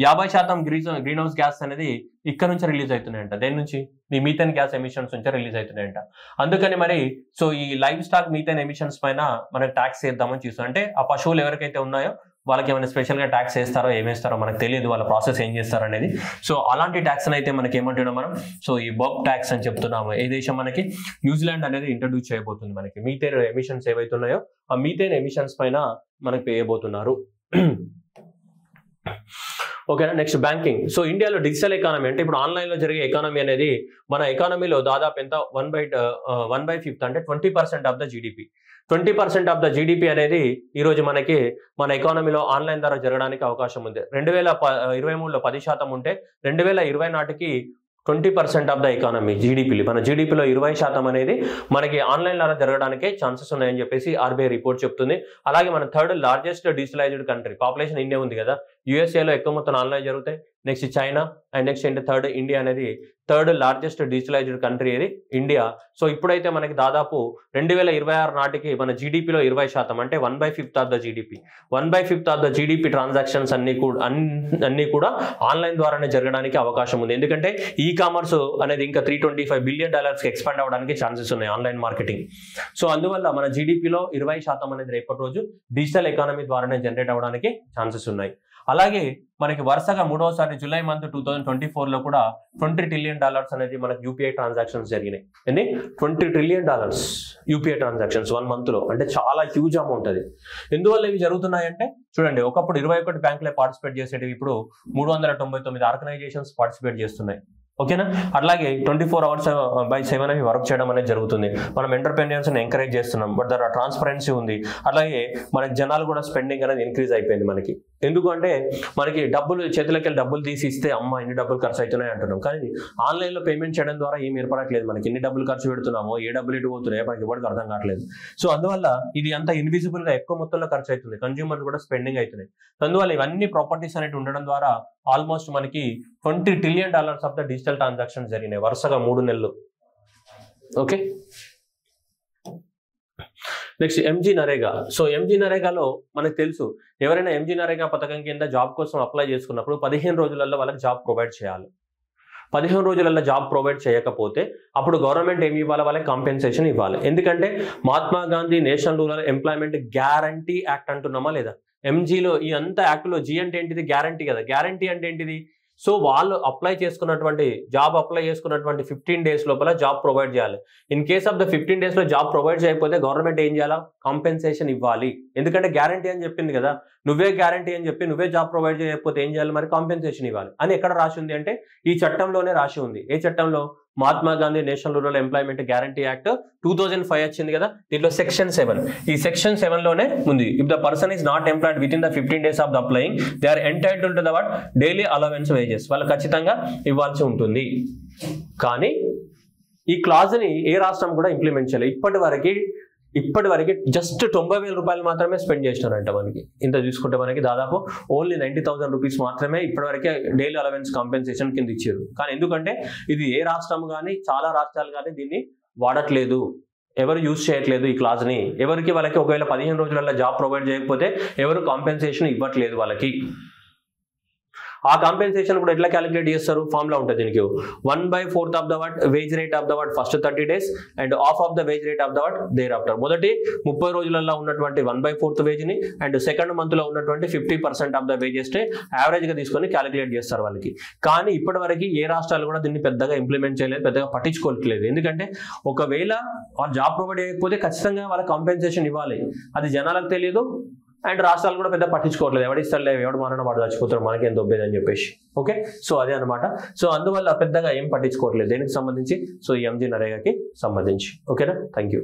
[SPEAKER 1] 50% గ్రీన్ హౌస్ గ్యాస్ అనేది ఇక్కడ నుంచి రిలీజ్ అవుతున్నాయంట. దేని నుంచి? ఈ మీథేన్ గ్యాస్ ఎమిషన్స్ నుంచి రిలీజ్ అవుతున్నాయంట. అందుకని మరి సో ఈ లైవ్ స్టాక్ మీథేన్ ఎమిషన్స్ పైన మనకి ట్యాక్స్ వేద్దామని చూస్తాం. అంటే ఆ పశువులు ఎవరికైతే ఉన్నాయో వాళ్ళకి ఏమైనా స్పెషల్గా ట్యాక్స్ వేస్తారో ఏమేస్తారో మనకు తెలియదు, వాళ్ళ ప్రాసెస్ ఏం చేస్తారు అనేది. సో అలాంటి ట్యాక్స్ అయితే మనకి ఏమంటున్నాం మనం, సో ఈ బర్బ్ ట్యాక్స్ అని చెప్తున్నాము. ఏ దేశం మనకి? న్యూజిలాండ్ అనేది ఇంట్రడ్యూస్ చేయబోతుంది. మనకి మీథేన్ ఎమిషన్స్ ఏవైతున్నాయో ఆ మీథేన్ ఎమిషన్స్ పైన మనకి వేయబోతున్నారు. ఓకేనా. Next banking. సో ఇండియాలో డిజిటల్ ఎకానమీ అంటే ఇప్పుడు ఆన్లైన్ లో జరిగే ఎకానమీ అనేది మన ఎకానమీలో దాదాపు ఎంత 1/5 అంటే 20% of the GDP. 20% of the GDP అనేది ఈరోజు మనకి మన ఎకానమీలో ఆన్లైన్ ద్వారా జరగడానికి అవకాశం ఉంది. 2023లో 10% ఉంటే 2020 నాటికి 20% ఆఫ్ ద ఎకానమీ మన జీడిపిలో 20% అనేది మనకి ఆన్లైన్ ద్వారా జరగడానికి ఛాన్సెస్ ఉన్నాయని చెప్పేసి ఆర్బీఐ రిపోర్ట్ చెప్తుంది. అలాగే మన third largest digitalised country, population India ఉంది కదా, యూఎస్ఏలో ఎక్కువ మొత్తం ఆన్లైన్ జరుగుతాయి, నెక్స్ట్ చైనా, అండ్ నెక్స్ట్ ఏంటి థర్డ్ ఇండియా అనేది థర్డ్ లార్జెస్ట్ డిజిటలైజ్డ్ కంట్రీ ఏది ఇండియా. సో ఇప్పుడైతే మనకి దాదాపు 2026 నాటికి మన జీడిపిలో 20% అంటే 1/5 of the GDP 1/5 of the GDP transactions అన్ని కూడా ఆన్లైన్ ద్వారానే జరగడానికి అవకాశం ఉంది. ఎందుకంటే ఈ కామర్స్ అనేది ఇంకా $325 బిలియన్ ఎక్స్పాండ్ అవ్వడానికి ఛాన్సెస్ ఉన్నాయి ఆన్లైన్ మార్కెటింగ్. సో అందువల్ల మన జీడిపిలో 20% అనేది రేపటి రోజు డిజిటల్ ఎకానమీ ద్వారానే జనరేట్ అవ్వడానికి ఛాన్సెస్ ఉన్నాయి. అలాగే మనకి వరుసగా 3వసారి జూలై మంత్ 2024లో కూడా $20 ట్రిలియన్ అనేది మనకి యూపీఐ ట్రాన్సాక్షన్స్ జరిగినాయి. ఏంటి? $20 ట్రిలియన్ యూపీఐ ట్రాన్సాక్షన్స్ 1 month లో. అంటే చాలా హ్యూజ్ అమౌంట్ అది. ఎందువల్ల ఇవి జరుగుతున్నాయంటే చూడండి, ఒకప్పుడు 21 బ్యాంకులే పార్టిసిపేట్ చేసేటివి, ఇప్పుడు 399 ఆర్గనైజేషన్స్ పార్టిసిపేట్ చేస్తున్నాయి. ఓకేనా. అట్లాగే 24 hours/7 అవి వర్క్ చేయడం అనేది జరుగుతుంది. మనం ఎంటర్‌ప్రెన్యూర్స్ ని ఎంకరేజ్ చేస్తున్నాం, బట్ దాని ట్రాన్స్పరెన్సీ ఉంది. అలాగే మనకి జనాలు కూడా స్పెండింగ్ అనేది ఇంక్రీజ్ అయిపోయింది మనకి. ఎందుకు అంటే మనకి చేతులకి డబ్బులు తీసి ఇస్తే అమ్మ ఇన్ని డబ్బులు ఖర్చు అవుతున్నాయి అంటున్నాం, కానీ ఆన్లైన్ లో పేమెంట్ చేయడం ద్వారా ఏం ఏర్పడట్లేదు. మనకి ఎన్ని డబ్బులు ఖర్చు పెడుతున్నామో, ఏ డబ్బులు ఎటు పోతున్నాయో మనకి ఎవరికి అర్థం కావట్లేదు. సో అందువల్ల ఇది అంతా ఇన్విజిబుల్ గా ఎక్కువ మొత్తంలో ఖర్చు అవుతుంది, కన్జ్యూమర్స్ కూడా స్పెండింగ్ అవుతున్నాయి. అందువల్ల ఇవన్నీ ప్రాపర్టీస్ అనేవి ఉండడం ద్వారా ఆల్మోస్ట్ మనకి $20 trillion of the digital transactions జరిగినాయి వరుసగా 3 నెలలు. Okay. Next MG NREGA. So MG నరేగాలో మనకు తెలుసు, ఎవరైనా ఎంజీ నరేగా పథకం కింద జాబ్ కోసం అప్లై చేసుకున్నప్పుడు 15 రోజులలో వాళ్ళకి జాబ్ ప్రొవైడ్ చేయాలి. 15 రోజులలో జాబ్ ప్రొవైడ్ చేయకపోతే అప్పుడు గవర్నమెంట్ ఏమి ఇవ్వాలి? వాళ్ళకి కాంపెన్సేషన్ ఇవ్వాలి. ఎందుకంటే Mahatma Gandhi national rural employment guarantee act అంటున్నామా లేదా? ఎంజీలో ఈ అంత యాక్ట్లో జీ అంటే ఏంటిది? గ్యారంటీ కదా. గ్యారంటీ అంటే ఏంటిది? సో వాళ్ళు అప్లై చేసుకున్నటువంటి 15 days లోపల జాబ్ ప్రొవైడ్ చేయాలి. In case of the 15 days లో జాబ్ ప్రొవైడ్ చేయకపోతే గవర్నమెంట్ ఏం చేయాలా? కాంపెన్సేషన్ ఇవ్వాలి. ఎందుకంటే గ్యారంటీ అని చెప్పింది కదా, నువ్వే గ్యారంటీ అని చెప్పి నువ్వే జాబ్ ప్రొవైడ్ చేయకపోతే ఏం చేయాలి? మరి కాంపెన్సేషన్ ఇవ్వాలి అని ఎక్కడ రాసి ఉంది అంటే ఈ చట్టంలోనే రాసి ఉంది. ఏ చట్టంలో? Mahatma Gandhi national rural employment guarantee act 2005 వచ్చింది కదా, దీంట్లో సెక్షన్ 7. ఈ సెక్షన్ 7 లోనే ఉంది, if the person is not employed within the 15 days of the applying they are entitled to the daily allowance wages. వాళ్ళు ఖచ్చితంగా ఇవ్వాల్సి ఉంటుంది. కానీ ఈ క్లాజ్ ని ఏ రాష్ట్రం కూడా ఇంప్లిమెంట్ చేయలేదు ఇప్పటి వరకు జస్ట్ 90,000 రూపాయలు మాత్రమే స్పెండ్ చేసినారంట. మనకి ఇంత చూసుకుంటే మనకి దాదాపు ఓన్లీ 90,000 రూపీస్ మాత్రమే ఇప్పటివరకే డైలీ అలవెన్స్ కాంపెన్సేషన్ కింద ఇచ్చారు. కానీ ఎందుకంటే ఇది ఏ రాష్ట్రం కానీ చాలా రాష్ట్రాలు కానీ దీన్ని వాడట్లేదు, ఎవరు యూజ్ చేయట్లేదు ఈ క్లాజ్ ని. వాళ్ళకి ఒకవేళ 15 రోజులలో జాబ్ ప్రొవైడ్ చేయకపోతే ఎవరు కాంపెన్సేషన్ ఇవ్వట్లేదు వాళ్ళకి. ఆ కాంపెన్సేషన్ కూడా ఎట్లా క్యాలిక్యులేట్ చేస్తారు? ఫార్ములా ఉంటుంది దీనికి. 1/4 of the wage rate of the first 30 days and half of the wage rate of the thereafter. మొదటి 30 రోజులలో ఉన్నటువంటి 1/4 వేజ్ ని అండ్ సెకండ్ మంత్ లో ఉన్నటువంటి 50% ఆఫ్ ద వేజెస్ ని యావరేజ్ గా తీసుకొని క్యాలిక్యులేట్ చేస్తారు వాళ్ళకి. కానీ ఇప్పటివరకు ఏ రాష్ట్రాలు కూడా దీన్ని పెద్దగా ఇంప్లిమెంట్ చేయలేదు, పెద్దగా పట్టించుకోవట్లేదు. ఎందుకంటే ఒకవేళ వాళ్ళు జాబ్ ప్రొవైడ్ చేయకపోతే ఖచ్చితంగా వాళ్ళకి కాంపెన్సేషన్ ఇవ్వాలి. అది జనాలకు తెలియదు అండ్ రాష్ట్రాలు కూడా పెద్ద పట్టించుకోవట్లేదు. ఎవడిస్తాడులే, ఎవడు మారణ వాడు చచ్చిపోతారు, మనకేం దొబ్బేదని చెప్పేసి. ఓకే. సో అదే అనమాట. సో అందువల్ల పెద్దగా ఏం పట్టించుకోవట్లేదు దేనికి సంబంధించి? సో ఈ ఎంజీ నరేగాకి సంబంధించి. ఓకేనా. Thank you.